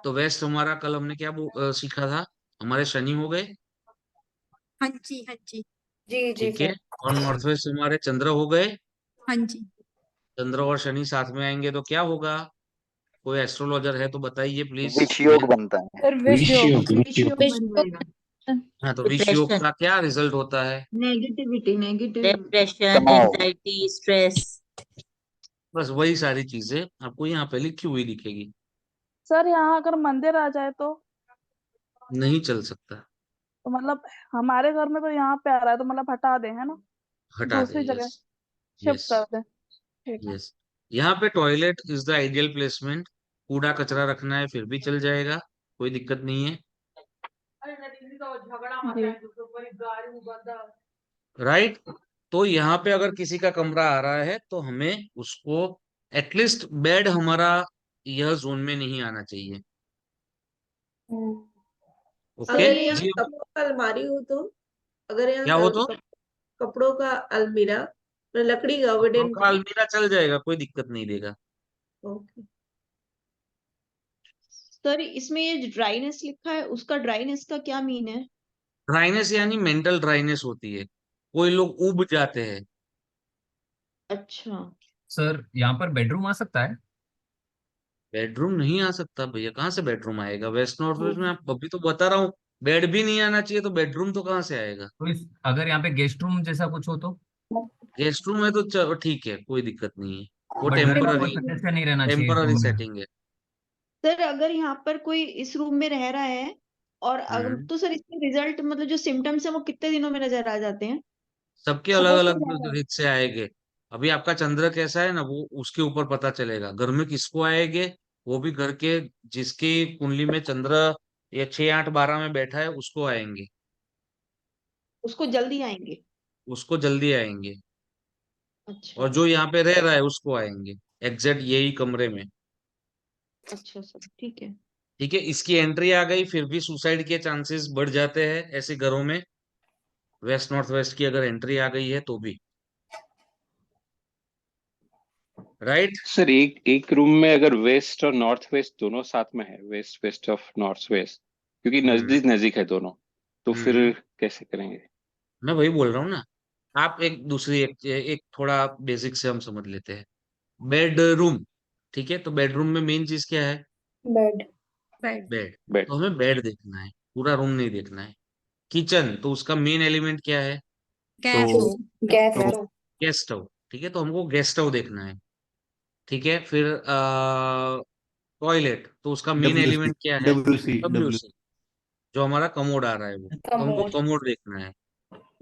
A: तो वेस्ट हमारा, कल हमने क्या सीखा था, हमारे शनि हो गए,
H: हाँ जी हाँ जी
D: जी जी
A: ठीक है,
D: सर।
A: और नॉर्थ वेस्ट हमारे चंद्र हो गए,
H: हाँ जी।
A: चंद्र और शनि साथ में आएंगे तो क्या होगा? कोई एस्ट्रोलॉजर है तो बताइए प्लीज
I: विष
A: मुझे।
I: योग बनता है।
D: सर विष योग।
U: विष योग।
P: बन जाएगा।
A: हाँ, तो विष योग
E: डिप्रेशन,
A: का क्या रिजल्ट होता है?
P: Negativity negative.
E: डिप्रेशन,
I: तनाव।
E: Anxiety, stress.
A: बस वही सारी चीजें आपको यहाँ पे लिखी हुई दिखेगी।
S: सर यहाँ अगर मंदिर आ जाए तो
A: नहीं चल सकता,
S: मतलब हमारे घर में तो यहाँ पे आ रहा है तो मतलब हटा दें, है ना,
A: हटा दे,
S: दूसरी जगह
A: यस,
S: शिफ्ट
A: यस,
S: कर दें। ठीक है।
A: यस। यहाँ पे toilet is the ideal placement, कूड़ा कचरा रखना है फिर भी चल जाएगा, कोई दिक्कत नहीं है, राइट। तो यहाँ पे अगर किसी का कमरा आ रहा है तो हमें उसको, एटलीस्ट बेड हमारा यह जोन में नहीं आना चाहिए, ओके
P: अगर यहाँ
A: जी।
P: कपड़ों का अलमारी हो तो, अगर यहाँ
A: क्या हो तो?
P: कपड़ों का अलमीरा, लकड़ी का,
A: कपड़ों
P: वुडन
A: का
P: का।
A: अलमीरा चल जाएगा, कोई दिक्कत नहीं देगा।
P: ओके।
T: सर इसमें ये ड्राइनेस लिखा है, उसका ड्राइनेस का क्या मीन है?
A: ड्राइनेस यानी मेंटल ड्राइनेस होती है, कोई लोग उब जाते हैं।
T: अच्छा।
C: सर यहाँ पर बेडरूम आ सकता है?
A: बेडरूम नहीं आ सकता भैया, कहाँ से बेडरूम आएगा वेस्ट नॉर्थ वेस्ट में? आप अभी तो बता रहा हूँ, बेड भी नहीं आना चाहिए तो बेडरूम तो कहाँ से आएगा?
C: तो अगर यहाँ पे गेस्ट रूम जैसा कुछ हो तो?
A: गेस्ट रूम है तो चलो ठीक है, कोई दिक्कत नहीं है, वो
C: बट घर का कोई
A: टेम्पररी,
C: सदस्य नहीं रहना चाहिए इस
A: टेम्पररी
C: रूम में?
A: सेटिंग है।
T: सर अगर यहाँ पर कोई इस रूम में रह रहा है और तो सर इसके रिजल्ट मतलब जो सिम्टम्स है वो कितने दिनों में नजर आ जाते हैं?
A: सबके अलग
T: सपोज
A: अलग
T: कोई रह रहा है।
A: रीत से आएंगे। अभी आपका चंद्र कैसा है ना, वो उसके ऊपर पता चलेगा, घर में किसको आएंगे, वो भी घर के जिसकी कुंडली में चंद्र या 6 8 12 में बैठा है उसको आएंगे,
T: उसको जल्दी आएंगे।
A: उसको जल्दी आएंगे,
T: अच्छा।
A: और जो यहाँ पे रह रहा है उसको आएंगे, एग्जैक्ट यही कमरे में,
T: अच्छा सर ठीक है।
A: ठीक है। इसकी एंट्री आ गई फिर भी सुसाइड के चांसेस बढ़ जाते हैं ऐसे घरों में, वेस्ट नॉर्थ वेस्ट की अगर एंट्री आ गई है तो भी, राइट।
U: सर एक एक रूम में अगर वेस्ट और नॉर्थ वेस्ट दोनों साथ में है, west west of north west, क्योंकि नजदीक नजदीक है दोनों, तो फिर कैसे करेंगे?
A: मैं वही बोल रहा हूँ ना, आप एक थोड़ा बेसिक से हम समझ लेते हैं। बेडरूम, ठीक है, तो बेडरूम में मेन चीज क्या है?
D: बेड।
A: बेड।
U: बेड।
A: तो हमें बेड देखना है, पूरा रूम नहीं देखना है। किचन, तो उसका मेन एलिमेंट क्या है?
H: गैस
A: तो
H: हो।
D: गैस।
A: गैस स्टव, ठीक है, तो हमको गैस स्टव देखना है, ठीक है, फिर टॉयलेट, तो उसका मेन
J: WC
A: एलिमेंट क्या है?
J: WC
A: WC, जो हमारा कमोड आ रहा है वो, तो हमको
D: कमोड।
A: कमोड देखना है।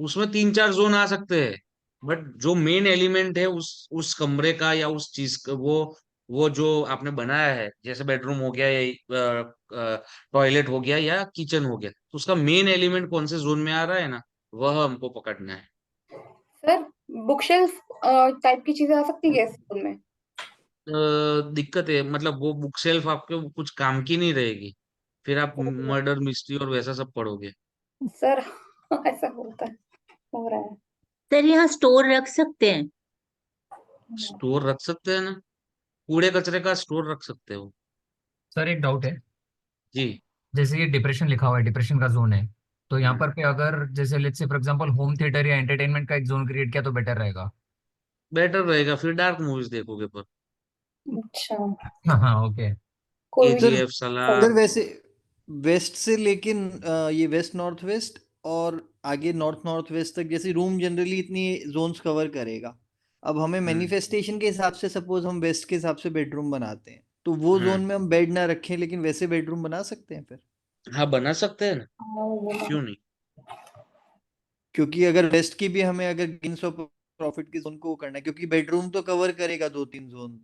A: उसमें 3-4 जोन आ सकते हैं, बट जो मेन एलिमेंट है उस कमरे का या उस चीज का, वो जो आपने बनाया है, जैसे बेडरूम हो गया या टॉयलेट हो गया या किचन हो गया, तो उसका मेन एलिमेंट कौन से जोन में आ रहा है ना, वह हमको पकड़ना है।
D: सर बुक शेल्फ टाइप की चीजें आ सकती है स्कूल में?
A: दिक्कत है, मतलब वो बुक शेल्फ आपके कुछ काम की नहीं रहेगी, फिर आप मर्डर मिस्ट्री और वैसा सब पढ़ोगे।
D: सर ऐसा होता है, हो रहा है।
E: सर यहाँ स्टोर रख सकते हैं?
A: स्टोर रख सकते हैं ना, कूड़े कचरे का स्टोर रख सकते हो।
C: सर एक डाउट है,
A: जी।
C: जैसे ये डिप्रेशन लिखा हुआ है, डिप्रेशन का जोन है, तो यहाँ पर पे अगर जैसे let's say for example home theatre या एंटरटेनमेंट का एक जोन क्रिएट किया तो बेटर रहेगा।
A: बेटर रहेगा, फिर डार्क मूवीज देखोगे पर।
D: अच्छा,
C: हाँ हाँ ओके।
D: कोई
J: सर
A: KGF साला।
J: सर वैसे वेस्ट से लेकिन ये वेस्ट नॉर्थ वेस्ट और आगे नॉर्थ नॉर्थ वेस्ट तक जैसे रूम जनरली इतनी जोन्स कवर करेगा। अब हमें मैनिफेस्टेशन के हिसाब से सपोज हम वेस्ट के हिसाब से बेडरूम बनाते हैं, तो वो जोन में हम बेड ना रखें लेकिन वैसे बेडरूम बना सकते हैं फिर?
A: हाँ, बना सकते हैं ना, क्यों नहीं।
J: क्योंकि अगर वेस्ट की भी हमें अगर गेन्स ऑफ प्रॉफिट की जोन को करना है, क्योंकि बेडरूम तो कवर करेगा 2-3 जोन,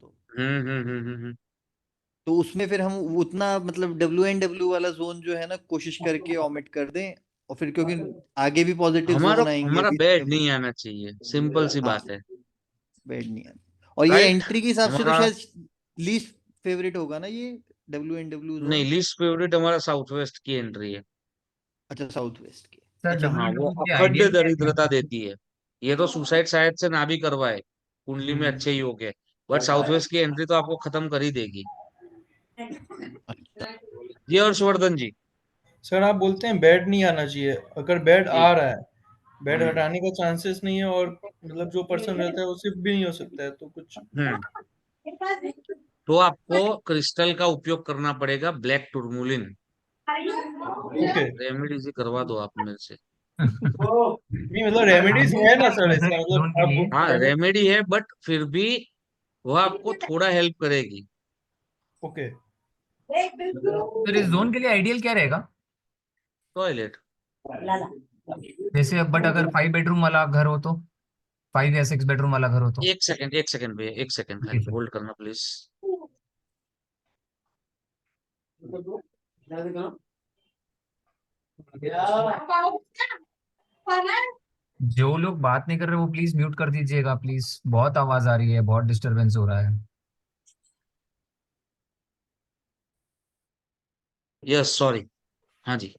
J: तो उसमें फिर हम उतना मतलब WNW वाला जोन जो है ना कोशिश करके ऑमिट कर दें, और फिर क्योंकि आगे भी पॉजिटिव
A: हमारा
J: जोन आएंगे
A: हमारा
J: अभी
A: बेड नहीं आना चाहिए, सिंपल सी
J: हाँ
A: बात है।
J: बेड नहीं आना, और ये
A: राइट।
J: एंट्री के हिसाब से तो
A: हमारा
J: शायद लीस्ट फेवरेट होगा ना ये WNW
A: नहीं,
J: जोन।
A: लीस्ट फेवरेट हमारा साउथ वेस्ट की एंट्री है।
J: अच्छा साउथ वेस्ट की।
C: सर
J: अच्छा हाँ
A: हाँ, वो
C: WW के
A: अखंड
C: आइडियल क्या
A: दरिद्रता
C: है?
A: देती है। ये तो सुसाइड शायद से ना भी करवाए, कुंडली में अच्छे योग है, बट साउथ वेस्ट की एंट्री तो आपको खत्म कर ही देगी। जी हर्षवर्धन जी।
N: सर आप बोलते हैं बेड नहीं आना चाहिए, अगर बेड
A: जी।
N: आ रहा है, बेड हटाने का चांसेस नहीं है, और मतलब जो पर्सन रहता है वो शिफ्ट भी नहीं हो सकता है, तो कुछ
A: तो आपको क्रिस्टल का उपयोग करना पड़ेगा, ब्लैक टूरमुलिन।
N: ओके।
A: रेमेडी जी करवा दो आप मेरे से।
N: नहीं मतलब
C: सर
N: रेमेडीज
C: आइडियल
N: है
C: क्या
N: ना सर,
C: रहेगा सर
N: इसका
C: इस
N: मतलब
C: जोन के लिए?
N: आप
A: हाँ, रेमेडी है, बट फिर भी वह आपको थोड़ा हेल्प करेगी।
N: ओके।
C: सर इस जोन के लिए आइडियल क्या रहेगा?
A: टॉयलेट।
C: जैसे बट अगर 5 बेडरूम वाला घर हो तो, 5 या 6 बेडरूम वाला घर हो तो?
A: एक सेकंड भैया, एक सेकंड
C: जी
A: खाली
C: सर।
A: होल्ड करना प्लीज।
C: जो लोग बात नहीं कर रहे वो प्लीज म्यूट कर दीजिएगा प्लीज, बहुत आवाज आ रही है, बहुत डिस्टरबेंस हो रहा है।
A: Yes sorry. हाँ जी,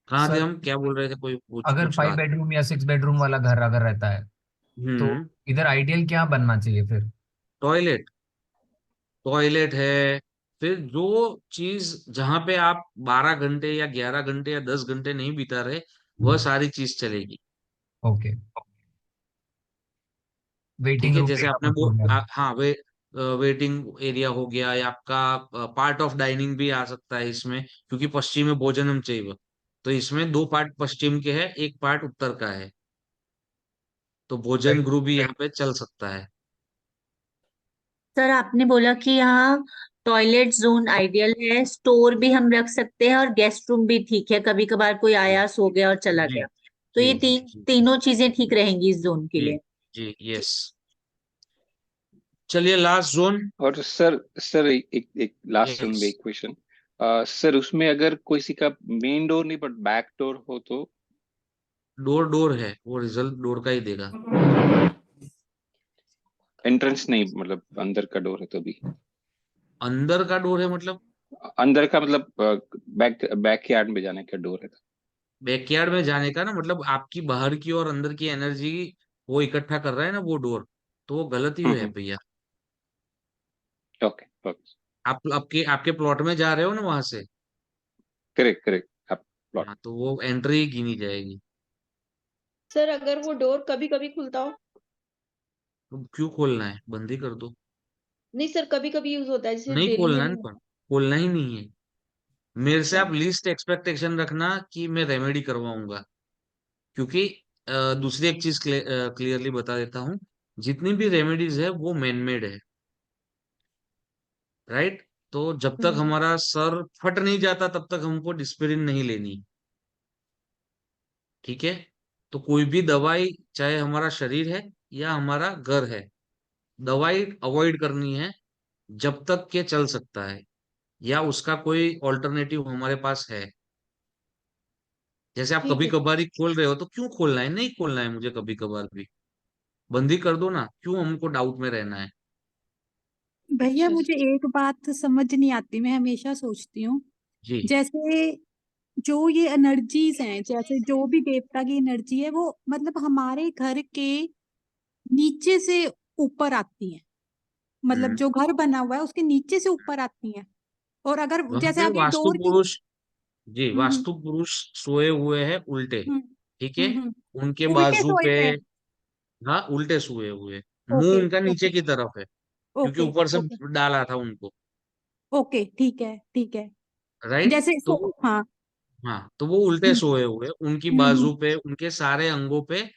A: कहाँ थे
C: सर
A: हम, क्या बोल रहे थे, कोई पूछ
C: अगर
A: पूछ
C: फाइव
A: रहा था।
C: बेडरूम या 6 बेडरूम वाला घर अगर रहता है तो
A: हम्म।
C: इधर आइडियल क्या बनना चाहिए फिर?
A: टॉयलेट। टॉयलेट है, फिर जो चीज जहां पे आप 12 घंटे या 11 घंटे या 10 घंटे नहीं बिता रहे, वह सारी चीज चलेगी।
C: ओके।
A: ठीक
C: वेटिंग
A: है,
C: रूम
A: जैसे आपने
C: वगैरह
A: वो
C: हो गया।
A: हाँ, वेटिंग एरिया हो गया, या आपका पार्ट ऑफ डाइनिंग भी आ सकता है इसमें, क्योंकि पश्चिम में भोजनम चाहिए, तो इसमें 2 पार्ट पश्चिम के हैं, एक पार्ट उत्तर का है, तो भोजन
C: राइट।
A: गृह भी यहाँ पे चल सकता है।
E: सर आपने बोला कि यहाँ टॉयलेट जोन आइडियल है, स्टोर भी हम रख सकते हैं और गेस्ट रूम भी ठीक है, कभी कभार कोई
A: जी
E: आया सो गया और चला
A: जी
E: गया, तो
A: जी
E: ये
A: जी
E: तीनों चीजें ठीक रहेंगी इस जोन के
A: जी
E: लिए।
A: जी यस। चलिए लास्ट जोन।
U: और सर सर एक लास्ट जोन
A: यस।
U: में एक क्वेश्चन। सर उसमें अगर किसी का मेन डोर नहीं बट बैक डोर हो तो?
A: डोर डोर है, वो रिजल्ट डोर का ही देगा।
U: एंट्रेंस नहीं, मतलब अंदर का डोर है तो भी?
A: अंदर का डोर है मतलब?
U: अंदर का मतलब बैक यार्ड में जाने का डोर है तो?
A: बैकयार्ड में जाने का ना मतलब, आपकी बाहर की और अंदर की एनर्जी वो इकट्ठा कर रहा है ना वो डोर, तो वो गलत ही है भैया।
U: Okay okay.
A: आप आपके आपके प्लॉट में जा रहे हो ना वहां से,
U: करेक्ट करेक्ट आप प्लॉट।
A: हाँ, तो वो एंट्री ही गिनी जाएगी।
T: सर अगर वो डोर कभी कभी खुलता हो?
A: तो क्यों खोलना है, बंद ही कर दो।
T: नहीं सर, कभी कभी यूज होता है, जैसे
A: नहीं
T: डेली में
A: खोलना है
T: नहीं
A: ना,
T: होता।
A: पर खोलना ही नहीं है। मेरे से
T: अच्छा।
A: आप लीस्ट एक्सपेक्टेशन रखना कि मैं रेमेडी करवाऊंगा, क्योंकि दूसरी एक चीज क्लियरली बता देता हूँ, जितनी भी रेमेडीज है वो मैन मेड है। राइट। तो जब तक हमारा सर फट नहीं जाता तब तक हमको डिस्पिरिन नहीं लेनी, ठीक है। तो कोई भी दवाई, चाहे हमारा शरीर है या हमारा घर है, दवाई अवॉइड करनी है जब तक के चल सकता है या उसका कोई ऑल्टरनेटिव हमारे पास है। जैसे आप
T: ठीक
A: कभी
T: है।
A: कभार ही खोल रहे हो, तो क्यों खोलना है? नहीं खोलना है मुझे कभी कभार भी, बंद ही कर दो ना, क्यों हमको डाउट में रहना है?
H: भैया
T: अच्छा
H: मुझे एक बात समझ नहीं आती, मैं हमेशा सोचती हूँ
A: जी।
H: जैसे जो ये एनर्जीज हैं, जैसे जो भी देवता की एनर्जी है वो मतलब हमारे घर के नीचे से ऊपर आती है, मतलब जो घर बना हुआ है उसके नीचे से ऊपर आती है। और अगर
A: वहां
H: जैसे
A: पे
H: आप ये
A: वास्तु
H: डोर की
A: पुरुष, जी,
H: हम्म
A: वास्तु पुरुष सोए हुए हैं उल्टे,
H: हम्म
A: ठीक है। उनके
H: उल्टे
A: बाजू
H: सोए
A: पे,
H: हुए हैं।
A: हाँ, उल्टे सोए हुए, मुंह
H: ओके
A: उनका नीचे
H: ओके
A: की तरफ है क्योंकि
H: ओके
A: ऊपर से
H: ओके
A: डाला था उनको,
H: ओके ठीक है ठीक है।
A: राइट।
H: जैसे
A: तो
H: हाँ।
A: हाँ, तो वो उल्टे
H: हम्म
A: सोए हुए, उनकी
H: हम्म
A: बाजू पे, उनके सारे अंगों पे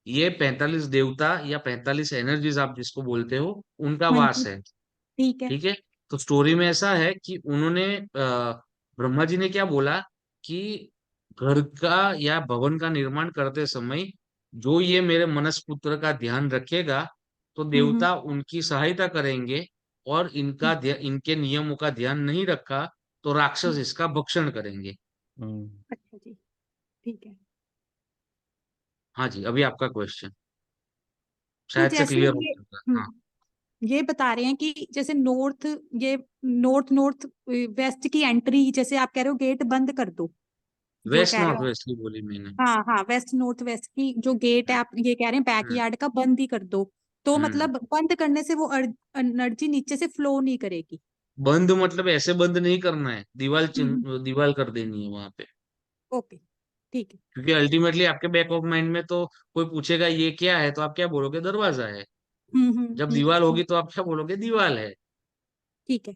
A: ये 45 देवता या 45 एनर्जीज आप जिसको बोलते हो, उनका
H: हाँ
A: वास
H: जी
A: है,
H: ठीक है।
A: ठीक है। तो स्टोरी में ऐसा है कि उन्होंने ब्रह्मा जी ने क्या बोला कि घर का या भवन का निर्माण करते समय जो ये मेरे मनस पुत्र का ध्यान रखेगा, तो
H: हम्म
A: देवता उनकी सहायता करेंगे, और इनके नियमों का ध्यान नहीं रखा तो राक्षस इसका भक्षण करेंगे।
H: अच्छा जी ठीक है।
A: हाँ जी, अभी आपका क्वेश्चन
H: तो
A: शायद से
H: जैसे
A: क्लियर हो
H: ये
A: चुका है। हाँ,
H: ये बता रहे हैं कि जैसे नॉर्थ, ये नॉर्थ नॉर्थ वेस्ट की एंट्री, जैसे आप कह रहे हो गेट बंद कर दो, जो
A: वेस्ट
H: कह रहे
A: नॉर्थ
H: हो।
A: वेस्ट ही बोली मैंने।
H: हाँ हाँ, वेस्ट नॉर्थ वेस्ट की जो गेट है आप ये कह रहे हैं
A: हम्म
H: बैकयार्ड का बंद ही कर दो, तो
A: हम्म।
H: मतलब बंद करने से वो एनर्जी नीचे से फ्लो नहीं करेगी।
A: बंद मतलब ऐसे बंद नहीं करना है,
H: हम्म
A: दीवार कर देनी है वहां पे।
H: ओके ठीक है।
A: क्योंकि अल्टीमेटली आपके बैक ऑफ माइंड में तो कोई पूछेगा ये क्या है, तो आप क्या बोलोगे? दरवाजा है। जब दीवार
H: हम्म,
A: होगी तो आप क्या बोलोगे? दीवार है,
H: ठीक है।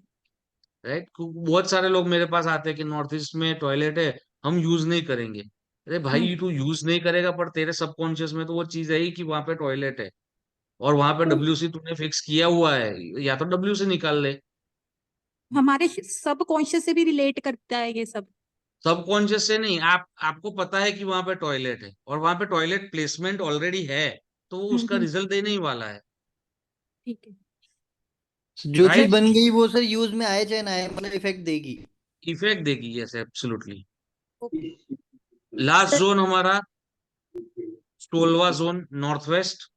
A: राइट। बहुत सारे लोग मेरे पास आते हैं कि नॉर्थ ईस्ट में टॉयलेट है, हम यूज नहीं करेंगे। अरे
H: हम्म
A: भाई, तू यूज नहीं करेगा पर तेरे सबकॉन्शियस में तो वो चीज है ही कि वहां पे टॉयलेट है, और वहां पे
H: तो
A: डब्ल्यूसी तूने फिक्स किया हुआ है, या तो डब्ल्यूसी निकाल ले।
H: हमारे सब कॉन्शियस से भी रिलेट करता है ये सब।
A: सबकॉन्शियस से नहीं, आपको पता है कि वहां पे टॉयलेट है और वहां पे टॉयलेट प्लेसमेंट ऑलरेडी है, तो वो उसका
H: हम्म,
A: रिजल्ट देने ही वाला है,
H: ठीक है।
J: जो चीज
A: राइट।
J: बन गई वो सर यूज में आए चाहे ना आए मतलब इफेक्ट देगी।
A: इफेक्ट देगी, yes absolutely.
H: Okay
A: last
E: sir
A: zone हमारा 16वां zone north west,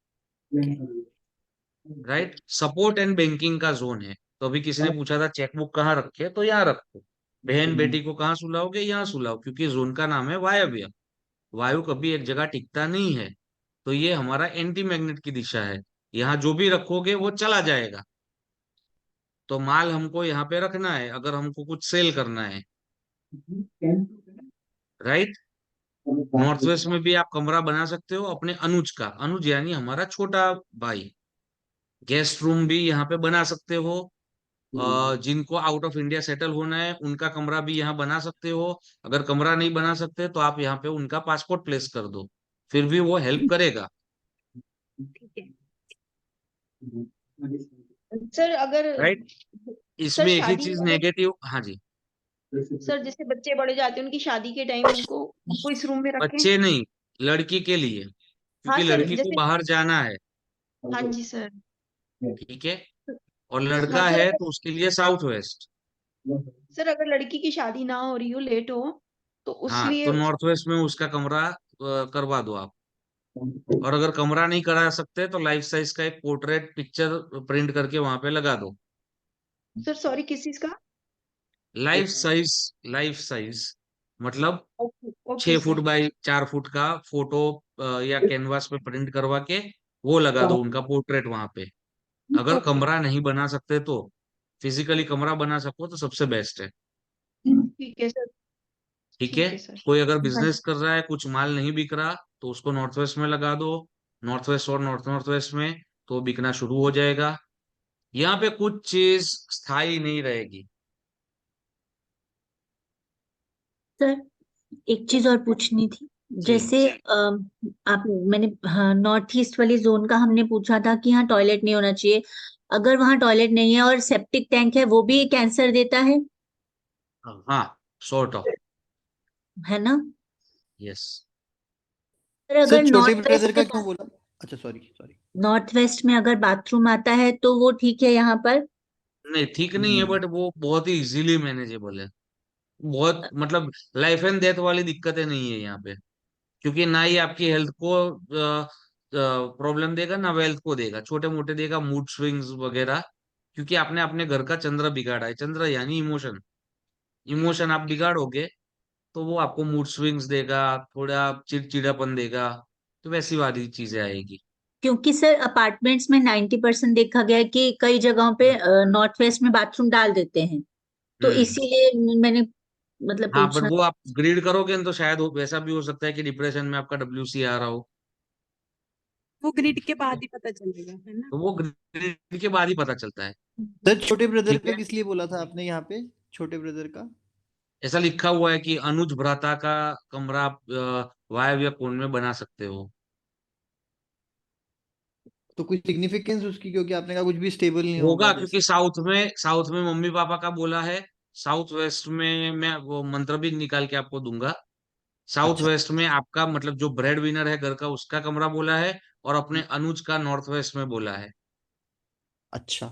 A: right. Support and banking का जोन है। तो अभी किसी ने पूछा था चेकबुक कहाँ रखे, तो यहाँ रखो। बहन बेटी को कहाँ सुलाओगे? यहाँ सुलाओ, क्योंकि जोन का नाम है वायव्य। वायु कभी एक जगह टिकता नहीं है, तो ये हमारा एंटी मैग्नेट की दिशा है। यहाँ जो भी रखोगे वो चला जाएगा। तो माल हमको यहाँ पे रखना है अगर हमको कुछ सेल करना है, राइट। नॉर्थ वेस्ट में भी आप कमरा बना सकते हो अपने अनुज का, अनुज यानी हमारा छोटा भाई। गेस्ट रूम भी यहाँ पे बना सकते हो। जिनको आउट ऑफ इंडिया सेटल होना है उनका कमरा भी यहाँ बना सकते हो। अगर कमरा नहीं बना सकते तो आप यहाँ पे उनका पासपोर्ट प्लेस कर दो, फिर भी वो हेल्प करेगा,
H: ठीक है।
T: सर अगर
A: राइट।
T: सर
A: इसमें एक ही
T: शादी
A: चीज
T: अगर
A: नेगेटिव, हाँ जी।
T: सर जैसे बच्चे बड़े जाते हैं उनकी शादी के टाइम उनको इस रूम में रखें।
A: बच्चे नहीं, लड़की के लिए,
T: हाँ
A: क्योंकि
T: सर
A: लड़की को
T: जैसे
A: बाहर जाना है,
T: हाँ जी सर।
A: ठीक है। और
T: हाँ
A: लड़का
T: सर
A: है
T: अगर
A: तो उसके लिए साउथ वेस्ट।
T: सर अगर लड़की की शादी ना हो रही हो, लेट हो, तो उस
A: हाँ,
T: लिए
A: तो नॉर्थ वेस्ट में उसका कमरा करवा दो आप। और अगर कमरा नहीं करा सकते तो लाइफ साइज का एक पोर्ट्रेट पिक्चर प्रिंट करके वहां पे लगा दो।
T: सर सॉरी किस चीज का?
A: लाइफ साइज, लाइफ साइज मतलब
T: okay okay
A: 6 foot
T: sir.
A: By 4 foot का फोटो या कैनवास पे प्रिंट करवा के वो लगा दो उनका पोर्ट्रेट वहां पे। अगर
T: ओके
A: कमरा नहीं बना सकते तो फिजिकली कमरा बना सको तो सबसे बेस्ट है,
T: ठीक है सर।
A: ठीक है।
T: ठीक है सर।
A: कोई अगर
T: हाँ
A: बिजनेस
T: जी।
A: कर रहा है, कुछ माल नहीं बिक रहा, तो उसको नॉर्थ वेस्ट में लगा दो। नॉर्थ वेस्ट और नॉर्थ नॉर्थ वेस्ट में तो बिकना शुरू हो जाएगा। यहाँ पे कुछ चीज स्थायी नहीं रहेगी।
E: सर एक चीज और पूछनी थी।
A: जी
E: जैसे आप मैंने हाँ, नॉर्थ ईस्ट वाली जोन का हमने पूछा था कि हाँ टॉयलेट नहीं होना चाहिए, अगर वहां टॉयलेट नहीं है और सेप्टिक टैंक है, वो भी कैंसर देता
A: हाँ, सॉर्ट ऑफ,
E: है ना?
A: यस।
E: पर
J: सर
E: अगर
J: छोटे
E: नॉर्थ
J: ब्रदर
E: वेस्ट
J: का
E: में
J: क्यों बोला? अच्छा सॉरी सॉरी।
E: नॉर्थ वेस्ट में अगर बाथरूम आता है तो वो ठीक है यहाँ पर?
A: नहीं, ठीक नहीं है, बट वो बहुत ही इजीली मैनेजेबल है। बहुत मतलब लाइफ एंड डेथ वाली दिक्कतें नहीं है यहाँ पे, क्योंकि ना ही आपकी हेल्थ को प्रॉब्लम देगा, ना वेल्थ को देगा। छोटे मोटे देगा मूड स्विंग्स वगैरह, क्योंकि आपने अपने घर का चंद्र बिगाड़ा है। चंद्र यानी इमोशन, इमोशन आप बिगाड़ोगे तो वो आपको मूड स्विंग्स देगा, थोड़ा चिड़चिड़ापन देगा, तो वैसी वाली चीजें आएगी।
E: क्योंकि सर अपार्टमेंट्स में 90% देखा गया है कि कई जगहों पे नॉर्थ वेस्ट में बाथरूम डाल देते हैं, तो
A: हम्म।
E: इसीलिए मैंने मतलब
A: हाँ, बट
E: पूछना।
A: वो आप ग्रीड करोगे न तो शायद वैसा भी हो सकता है कि डिप्रेशन में आपका WC आ रहा हो।
H: वो ग्रिड के बाद ही पता चलेगा, है ना?
A: तो वो ग्रीड के बाद ही पता चलता है।
J: सर छोटे ब्रदर
A: ठीक
J: का
A: है,
J: किस लिए बोला था आपने यहाँ पे, छोटे ब्रदर का?
A: ऐसा लिखा हुआ है कि अनुज भ्राता का कमरा आप वायव्य कोण में बना सकते हो।
J: तो कोई सिग्निफिकेंस उसकी, क्योंकि आपने कहा कुछ भी स्टेबल नहीं होगा
A: होगा,
J: जैसे।
A: क्योंकि साउथ में मम्मी पापा का बोला है। साउथ वेस्ट में मैं वो मंत्र भी निकाल के आपको दूंगा। साउथ
J: अच्छा
A: वेस्ट में आपका मतलब जो ब्रेड विनर है घर का, उसका कमरा बोला है, और अपने अनुज का नॉर्थ वेस्ट में बोला है।
J: अच्छा।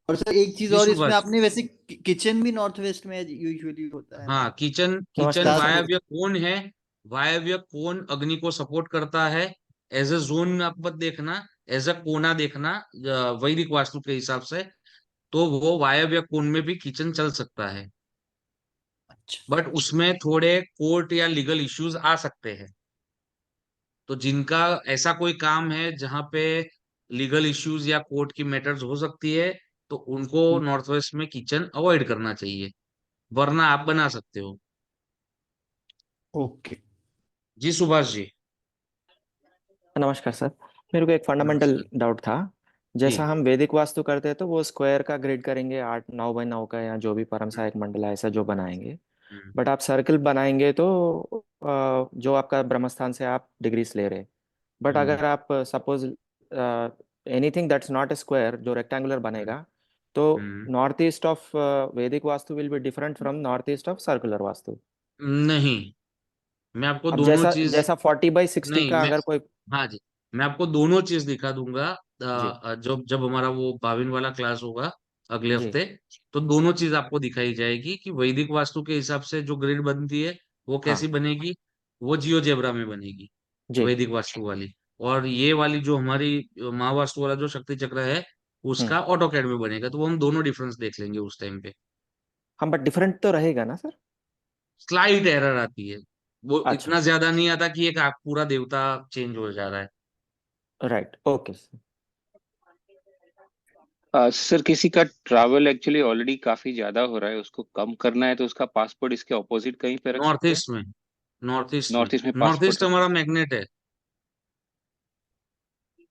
J: और सर एक चीज
A: जी
J: और, इसमें
A: सुभाष।
J: आपने वैसे किचन भी नॉर्थ वेस्ट में यूजुअली होता है ना?
A: हाँ, किचन किचन
J: नमस्कार सर।
A: वायव्य कोण है। वायव्य कोण अग्नि को सपोर्ट करता है। एज ए जोन आप मत देखना, एज ए कोना देखना। वैदिक वास्तु के हिसाब से तो वो वायव्य कोण में भी किचन चल सकता है, बट उसमें थोड़े कोर्ट या लीगल इश्यूज आ सकते हैं। तो जिनका ऐसा कोई काम है जहां पे लीगल इश्यूज या कोर्ट की मैटर्स हो सकती है, तो उनको नॉर्थ वेस्ट में किचन अवॉइड करना चाहिए, वरना आप बना सकते हो।
J: ओके।
A: जी सुभाष जी।
G: नमस्कार सर। मेरे को एक फंडामेंटल
A: नमस्कार
G: डाउट था।
A: जी।
G: जैसा हम वैदिक वास्तु करते हैं तो वो स्क्वायर का ग्रिड करेंगे, 8 9 बाई 9 का, या जो भी परम सहायक मंडला ऐसा जो बनाएंगे।
A: हम्म,
G: बट आप सर्कल बनाएंगे तो जो आपका ब्रह्मस्थान से आप डिग्रीज ले रहे, बट
A: हम्म,
G: अगर आप suppose anything that's not a square जो रेक्टेंगुलर बनेगा, तो
A: हम्म।
G: नॉर्थ ईस्ट ऑफ वैदिक vastu will be different from north east of circular vastu.
A: नहीं, मैं आपको
G: अब
A: दोनों
G: जैसा
A: चीज
G: जैसा 40/60
A: नहीं
G: का
A: मैं
G: अगर कोई।
A: हाँ जी, मैं आपको दोनों चीज दिखा दूंगा।
G: जी
A: जब जब हमारा वो 52 वाला क्लास होगा अगले
G: जी
A: हफ्ते, तो दोनों चीज आपको दिखाई जाएगी कि वैदिक वास्तु के हिसाब से जो ग्रिड बनती है वो कैसी
G: हाँ
A: बनेगी। वो जियोजेब्रा में बनेगी,
G: जी।
A: वैदिक वास्तु वाली। और ये वाली जो हमारी महावास्तु वाला जो शक्ति चक्र है,
G: हम्म।
A: उसका ऑटोकैड में बनेगा। तो वो हम दोनों डिफरेंस देख लेंगे उस टाइम पे।
G: हाँ बट डिफरेंट तो रहेगा ना सर?
A: स्लाइट एरर आती है, वो
G: अच्छा।
A: इतना ज्यादा नहीं आता कि एक आप पूरा देवता चेंज हो जा रहा है।
G: Right okay.
U: सर किसी का ट्रैवल एक्चुअली ऑलरेडी काफी ज्यादा हो रहा है, उसको कम करना है तो उसका पासपोर्ट इसके ऑपोजिट कहीं पे रख
A: नॉर्थ
U: सकते हैं।
A: ईस्ट में, नॉर्थ ईस्ट में,
U: नॉर्थ ईस्ट में
A: नॉर्थ
U: पासपोर्ट
A: ईस्ट
U: रख
A: हमारा
U: सकते
A: मैग्नेट है।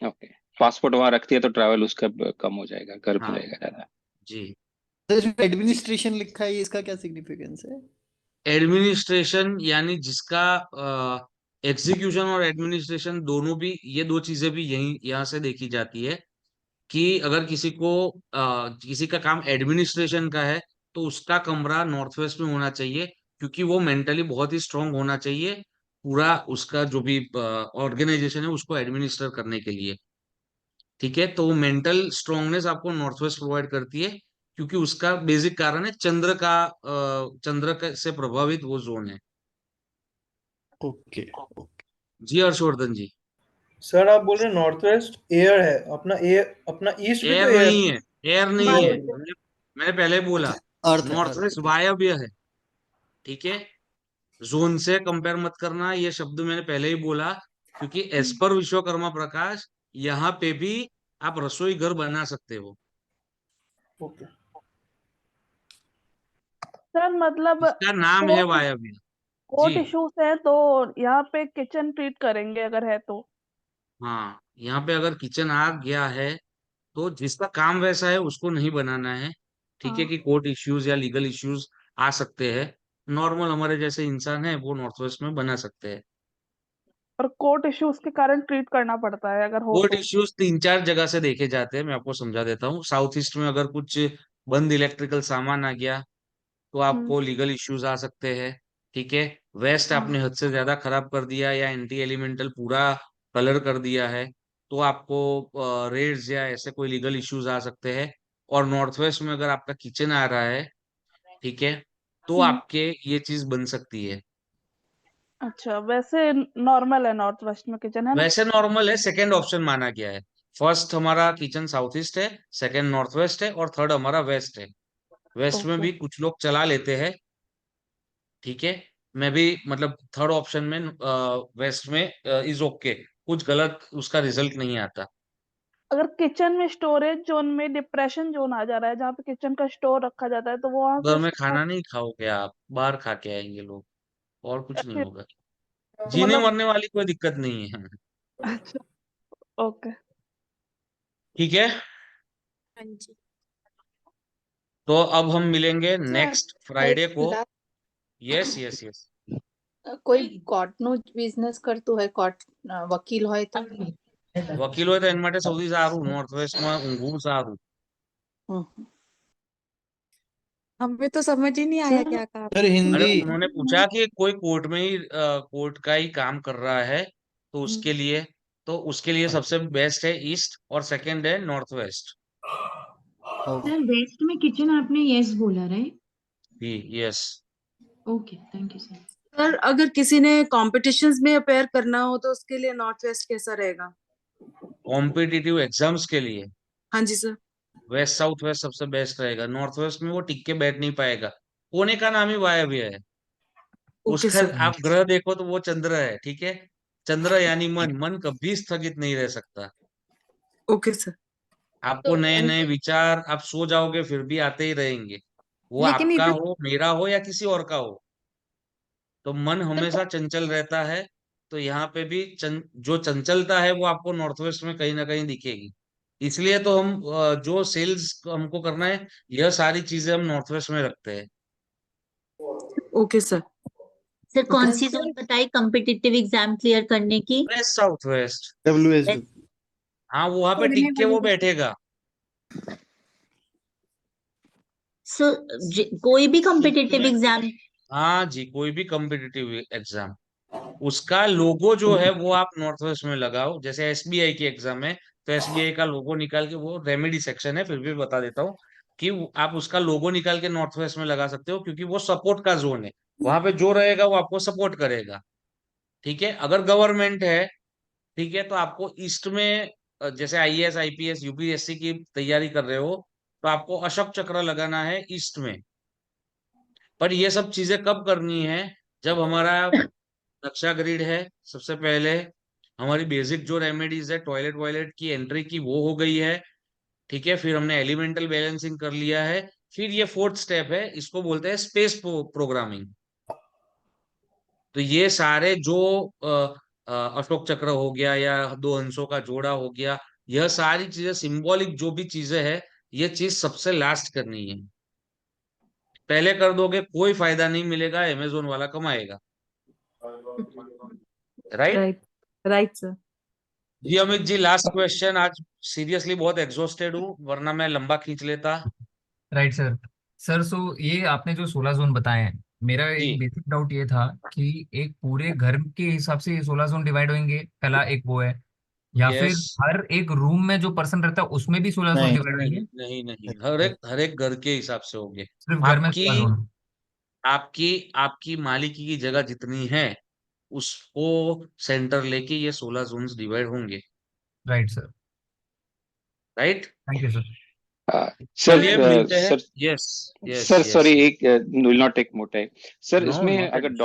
U: हैं। ओके। पासपोर्ट वहां रखती है तो ट्रैवल उसका कम हो जाएगा, घर
A: हाँ
U: मिलेगा ज्यादा।
A: जी।
J: सर इसमें एडमिनिस्ट्रेशन लिखा है, इसका क्या सिग्निफिकेंस है?
A: एडमिनिस्ट्रेशन यानी जिसका एग्जीक्यूशन और एडमिनिस्ट्रेशन दोनों भी, ये दो चीजें भी यही यहाँ से देखी जाती है कि अगर किसी को किसी का काम एडमिनिस्ट्रेशन का है, तो उसका कमरा नॉर्थ वेस्ट में होना चाहिए, क्योंकि वो मेंटली बहुत ही स्ट्रांग होना चाहिए पूरा उसका जो भी ऑर्गेनाइजेशन है उसको एडमिनिस्टर करने के लिए। ठीक है, तो मेंटल स्ट्रांगनेस आपको नॉर्थ वेस्ट प्रोवाइड करती है, क्योंकि उसका बेसिक कारण है से प्रभावित वो जोन है।
J: ओके।
A: जी हर्षवर्धन जी।
N: सर आप बोल रहे हैं नॉर्थ वेस्ट एयर है अपना, एयर अपना ईस्ट भी तो
A: एयर
N: एयर
A: नहीं है, एयर नहीं है,
N: है।
A: मैंने पहले बोला।
J: अर्थ है,
A: नॉर्थ
J: अर्थ
A: वेस्ट
J: है।
A: वायव्य है। ठीक है, जोन से कंपेयर मत करना, ये शब्द मैंने पहले ही बोला, क्योंकि एज पर विश्वकर्मा प्रकाश यहाँ पे भी आप रसोई घर बना सकते हो।
N: ओके।
S: सर मतलब
A: इसका नाम है
S: कोर्ट
A: वायव्य। जी
S: कोर्ट इश्यूज है तो यहाँ पे किचन ट्रीट करेंगे अगर है तो।
A: हाँ, यहाँ पे अगर किचन आ गया है तो जिसका काम वैसा है उसको नहीं बनाना है। ठीक है,
S: हाँ
A: कि कोर्ट इश्यूज या लीगल इश्यूज आ सकते हैं। नॉर्मल हमारे जैसे इंसान है वो नॉर्थ वेस्ट में बना सकते हैं।
S: और कोर्ट इश्यूज के कारण ट्रीट करना पड़ता है अगर हो
A: कोर्ट
S: तो।
A: इश्यूज 3-4 जगह से देखे जाते हैं, मैं आपको समझा देता हूँ। साउथ ईस्ट में अगर कुछ बंद इलेक्ट्रिकल सामान आ गया तो आपको लीगल इश्यूज आ सकते हैं। ठीक है। वेस्ट आपने हद से ज्यादा खराब कर दिया या एंटी एलिमेंटल पूरा कलर कर दिया है तो आपको रेड्स या ऐसे कोई लीगल इश्यूज आ सकते हैं। और नॉर्थ वेस्ट में अगर आपका किचन आ रहा है, ठीक है, तो आपके ये चीज बन सकती है।
S: अच्छा, वैसे नॉर्मल है नॉर्थ वेस्ट में किचन, है ना?
A: वैसे नॉर्मल है, सेकंड ऑप्शन माना गया है। फर्स्ट हमारा किचन साउथ ईस्ट है, सेकंड नॉर्थ वेस्ट है और थर्ड हमारा वेस्ट है। वेस्ट में
S: ओके।
A: भी कुछ लोग चला लेते हैं, ठीक है। मैं भी मतलब थर्ड ऑप्शन में वेस्ट में इज ओके, कुछ गलत उसका रिजल्ट नहीं आता।
S: अगर किचन में स्टोरेज जोन में डिप्रेशन जोन आ जा रहा है जहाँ पे किचन का स्टोर रखा जाता है तो वो वहां
A: घर
S: से
A: में खाना नहीं खाओगे आप, बाहर खा के आएंगे लोग, और कुछ नहीं
S: फिर
A: होगा।
S: तो
A: जीने
S: मतलब।
A: मरने वाली कोई दिक्कत नहीं है।
S: अच्छा। ओके।
A: ठीक है।
H: हाँ जी।
A: तो अब हम मिलेंगे
L: सर
A: नेक्स्ट फ्राइडे को।
L: Like
A: yes yes yes.
L: કોઈ કોર્ટનું જ બિઝનેસ કરતું હોય કોર્ટ વકીલ હોય તો
A: વકીલ હોય તો એના માટે સૌથી સારું નોર્થ વેસ્ટમાં ઊંઘવું સારું।
H: हमें तो समझ ही नहीं आया क्या कहा
J: सर
H: आपने।
A: अरे
J: हिंदी
A: उन्होंने पूछा कि कोई कोर्ट में ही कोर्ट का ही काम कर रहा है तो उसके लिए सबसे बेस्ट है ईस्ट और सेकंड है नॉर्थ वेस्ट।
E: सर वेस्ट में किचन आपने यस बोला राइट?
A: जी yes.
E: Okay thank you sir.
V: Sir अगर किसी ने कॉम्पिटिशन्स में अपेयर करना हो तो उसके लिए नॉर्थ वेस्ट कैसा रहेगा?
A: कॉम्पिटिटिव एग्जाम्स के लिए
V: हाँ जी सर।
A: वेस्ट साउथ वेस्ट सबसे बेस्ट रहेगा। नॉर्थ वेस्ट में वो टिक के बैठ नहीं पाएगा, कोने का नाम ही वायव्य है।
V: ओके
A: उसका
V: सर।
A: आप ग्रह देखो तो वो चंद्र है, ठीक है। चंद्र यानी मन, मन कभी स्थगित नहीं रह सकता।
V: Okay sir.
A: आपको नए नए विचार, आप सो जाओगे फिर भी आते ही रहेंगे, वो
H: लेकिन
A: आपका
H: इधर
A: हो, मेरा हो या किसी और का हो। तो मन हमेशा चंचल रहता है। तो यहाँ पे भी जो चंचलता है वो आपको नॉर्थ वेस्ट में कहीं ना कहीं दिखेगी। इसलिए तो हम जो सेल्स हमको करना है, यह सारी चीजें हम नॉर्थ वेस्ट में रखते हैं।
V: Okay sir.
E: सर कौन
V: ओके
E: सी जोन बताई कॉम्पिटिटिव एग्जाम क्लियर करने की?
A: West south west.
J: WS
A: हाँ, वहां पे
H: पढ़ने
A: टिक के
H: वाले
A: वो
H: बच्चे।
A: बैठेगा।
E: सो कोई भी कॉम्पिटिटिव एग्जाम?
A: हाँ जी, कोई भी कॉम्पिटिटिव एग्जाम, उसका लोगो जो है वो आप नॉर्थ वेस्ट में लगाओ। जैसे एसबीआई की एग्जाम है तो एसबीआई का लोगो निकाल के, वो रेमेडी सेक्शन है फिर भी बता देता हूँ कि आप उसका लोगो निकाल के नॉर्थ वेस्ट में लगा सकते हो, क्योंकि वो सपोर्ट का जोन है। वहां पे जो रहेगा वो आपको सपोर्ट करेगा। ठीक है। अगर गवर्नमेंट है, ठीक है, तो आपको ईस्ट में जैसे आईएएस आईपीएस यूपीएससी की तैयारी कर रहे हो तो आपको अशोक चक्र लगाना है ईस्ट में। पर ये सब चीजें कब करनी है? जब हमारा नक्शा ग्रिड है, सबसे पहले हमारी बेसिक जो रेमेडीज है, टॉयलेट वॉयलेट की एंट्री की, वो हो गई है। ठीक है। फिर हमने एलिमेंटल बैलेंसिंग कर लिया है। फिर ये फोर्थ स्टेप है, इसको बोलते हैं स्पेस प्रोग्रामिंग। तो ये सारे जो अशोक चक्र हो गया या दो हंसों का जोड़ा हो गया, यह सारी चीजें सिंबॉलिक जो भी चीजें हैं, ये चीज सबसे लास्ट करनी है। पहले कर दोगे कोई फायदा नहीं मिलेगा, अमेजोन वाला कमाएगा। राइट।
V: Right right sir.
A: जी अमित जी, लास्ट क्वेश्चन। आज सीरियसली बहुत एग्जॉस्टेड हूँ, वरना मैं लंबा खींच लेता।
C: Right sir. सर सो ये आपने जो 16 जोन बताए हैं, मेरा
A: जी
C: एक बेसिक डाउट ये था कि एक पूरे घर के हिसाब से ये 16 जोन डिवाइड होंगे, पहला एक वो है, या फिर
A: यस।
C: हर एक रूम में जो पर्सन रहता है उसमें भी 16 जोन
J: नहीं
C: डिवाइड
A: नहीं
C: होंगे?
A: नहीं नहीं, हर एक घर के हिसाब से होंगे।
C: सिर्फ घर में
A: आपकी
C: 16 जोन?
A: आपकी आपकी मालिकी की जगह जितनी है उसको सेंटर लेके ये 16 जोन्स डिवाइड होंगे।
C: Right sir.
A: Right.
C: Thank you sir.
U: Sir
A: चलिए मिलते हैं।
U: Sir
A: yes yes
U: sir sorry,
A: yes.
U: एक will not take more time. Sir
A: no
U: इसमें
A: नॉट
U: अगर
A: एट।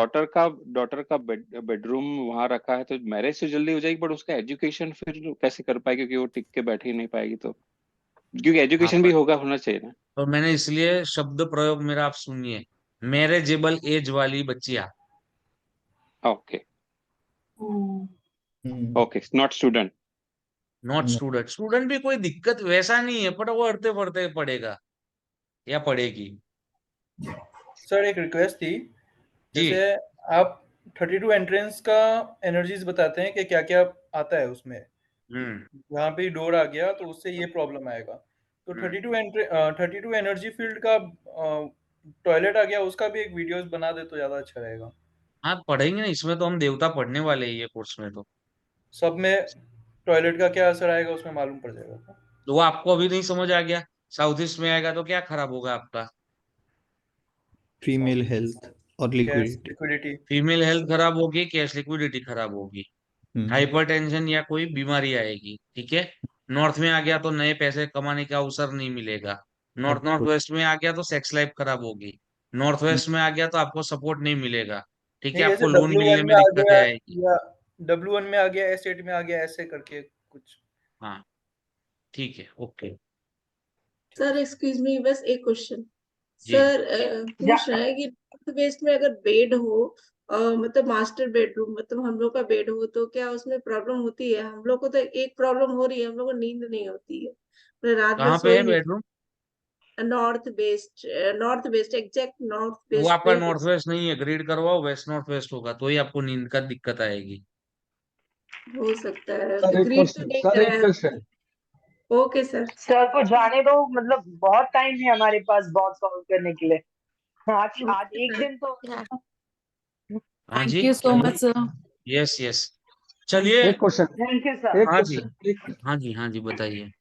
U: डॉटर का बेडरूम वहां रखा है तो मैरिज से जल्दी हो जाएगी, बट उसका एजुकेशन फिर कैसे कर पाएगी, क्योंकि वो टिक के बैठ ही नहीं पाएगी। तो क्योंकि
A: हाँ,
U: एजुकेशन भी
A: पर
U: होना चाहिए ना।
A: तो मैंने इसलिए शब्द प्रयोग मेरा आप सुनिए, मैरिजेबल एज वाली बच्चियां,
U: okay okay, not student.
A: Not student. Student भी कोई दिक्कत वैसा नहीं है, पर वो अड़ते पड़ते पड़ेगा या पड़ेगी।
N: सर एक रिक्वेस्ट थी,
A: जी
N: जैसे आप 32 एंट्रेंस का एनर्जीज बताते हैं कि क्या क्या आता है उसमें। यहाँ पे डोर आ गया तो उससे ये प्रॉब्लम आएगा। तो 32 एनर्जी फील्ड का टॉयलेट आ गया, उसका भी एक वीडियोस बना दे तो ज्यादा अच्छा रहेगा।
A: हाँ पढ़ेंगे ना, इसमें तो हम देवता पढ़ने वाले हैं ये कोर्स में। तो
N: सब में टॉयलेट का क्या असर आएगा उसमें मालूम पड़ जाएगा।
A: तो वो आपको अभी नहीं समझ आ गया? साउथ ईस्ट में आएगा तो क्या खराब होगा आपका?
J: फीमेल हेल्थ और
N: लिक्विडिटी।
A: फीमेल हेल्थ खराब होगी, कैश लिक्विडिटी खराब होगी, हाइपरटेंशन या कोई बीमारी आएगी। ठीक है। नॉर्थ में आ गया तो नए पैसे कमाने का अवसर नहीं मिलेगा। नॉर्थ वेस्ट में आ गया तो सेक्स लाइफ खराब होगी। नॉर्थ वेस्ट में आ गया तो आपको सपोर्ट नहीं मिलेगा। ठीक है,
N: नहीं,
A: आपको
N: जैसे
A: लोन मिलने
N: W1
A: में
N: में आ
A: दिक्कतें
N: गया
A: आएगी।
N: या W1 में आ गया, S8 में आ गया, ऐसे करके कुछ।
A: हाँ ठीक है, ओके।
P: सर एक्सक्यूज मी, बस एक क्वेश्चन।
A: जी।
P: सर पूछ रहे हैं कि नॉर्थ वेस्ट में अगर बेड हो, मतलब मास्टर बेडरूम, मतलब हम लोग का बेड हो, तो क्या उसमें प्रॉब्लम होती है? हम लोग को तो एक प्रॉब्लम हो रही है, हम लोग को नींद नहीं होती है, मतलब रात भर
A: कहाँ पे
P: सोई
A: है
P: नहीं।
A: Bedroom?
P: North west, exact north
A: वो
P: वेस्ट
A: आपका
P: में
A: नॉर्थ वेस्ट नहीं है, ग्रीड करवाओ वेस्ट नॉर्थ वेस्ट होगा तो ही आपको नींद का दिक्कत आएगी।
P: हो सकता है,
B: सर
P: तो
B: एक
P: ग्रीड तो
B: क्वेश्चन,
P: नहीं
B: सर एक
P: कराया।
B: क्वेश्चन।
P: Okay sir.
B: सर को जाने दो, मतलब बहुत टाइम है हमारे पास बहुत सॉल्व करने के लिए। आज आज एक दिन तो
A: हाँ
V: थैंक
A: जी,
V: you so much sir.
A: Yes yes. चलिए।
B: एक क्वेश्चन, थैंक यू सर। एक
A: हाँ जी,
B: क्वेश्चन,
A: हाँ जी, हाँ जी, बताइए।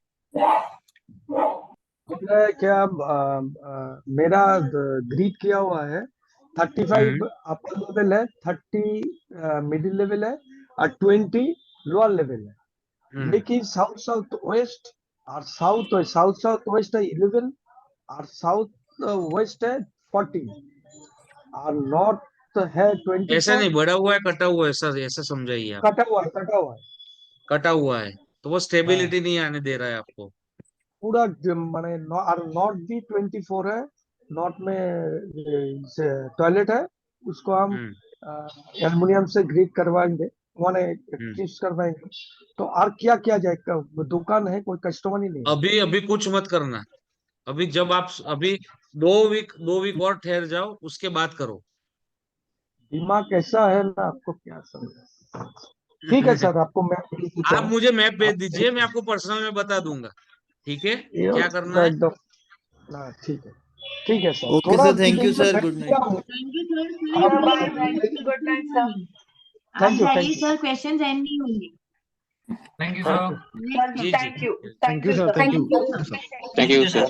B: क्या मेरा ग्रीड किया हुआ है 35 अपर लेवल है, 30 मिडिल लेवल है और 20 लोअर लेवल है। लेकिन साउथ साउथ वेस्ट और साउथ साउथ वेस्ट है 11 और साउथ वेस्ट है 14 और नॉर्थ है
A: ऐसे
B: 24।
A: नहीं, बढ़ा हुआ है कटा हुआ है सर, ऐसा समझाइए आप।
B: कटा हुआ है, कटा हुआ है।
A: कटा हुआ है तो वो स्टेबिलिटी नहीं आने दे रहा है आपको।
B: पूरा माने और नॉर्थ भी 24 है। नॉर्थ में टॉयलेट है, उसको हम एल्युमिनियम से ग्रीड करवाएंगे, माने फिक्स करवाएंगे। तो और क्या किया जाए? दुकान है, कोई कस्टमर ही नहीं है।
A: अभी अभी कुछ मत करना। अभी जब आप अभी 2 वीक और ठहर जाओ, उसके बाद करो।
B: दिमाग ऐसा है ना, आपको क्या समझ। ठीक है सर, आपको मैप भेज देता
A: आप
B: हूँ।
A: मुझे मैप भेज
B: आप
A: दीजिए, मैं आपको पर्सनल में बता दूंगा। ठीक है,
B: ये
A: क्या करना है।
B: एकदम हाँ, ठीक है सर।
J: ओके
B: थोड़ा
J: sir, thank you sir, good
B: किया
J: नाइट।
B: हूँ।
T: थैंक यू सर, सर
B: आप
T: गुड नाइट सर। आप
B: थैंक यू
T: जाइए सर, क्वेश्चन एंड नहीं होंगे।
C: Thank you sir.
A: जी जी,
B: thank you
Q: thank you sir,
B: sir.
Q: Thank you
U: thank you sir.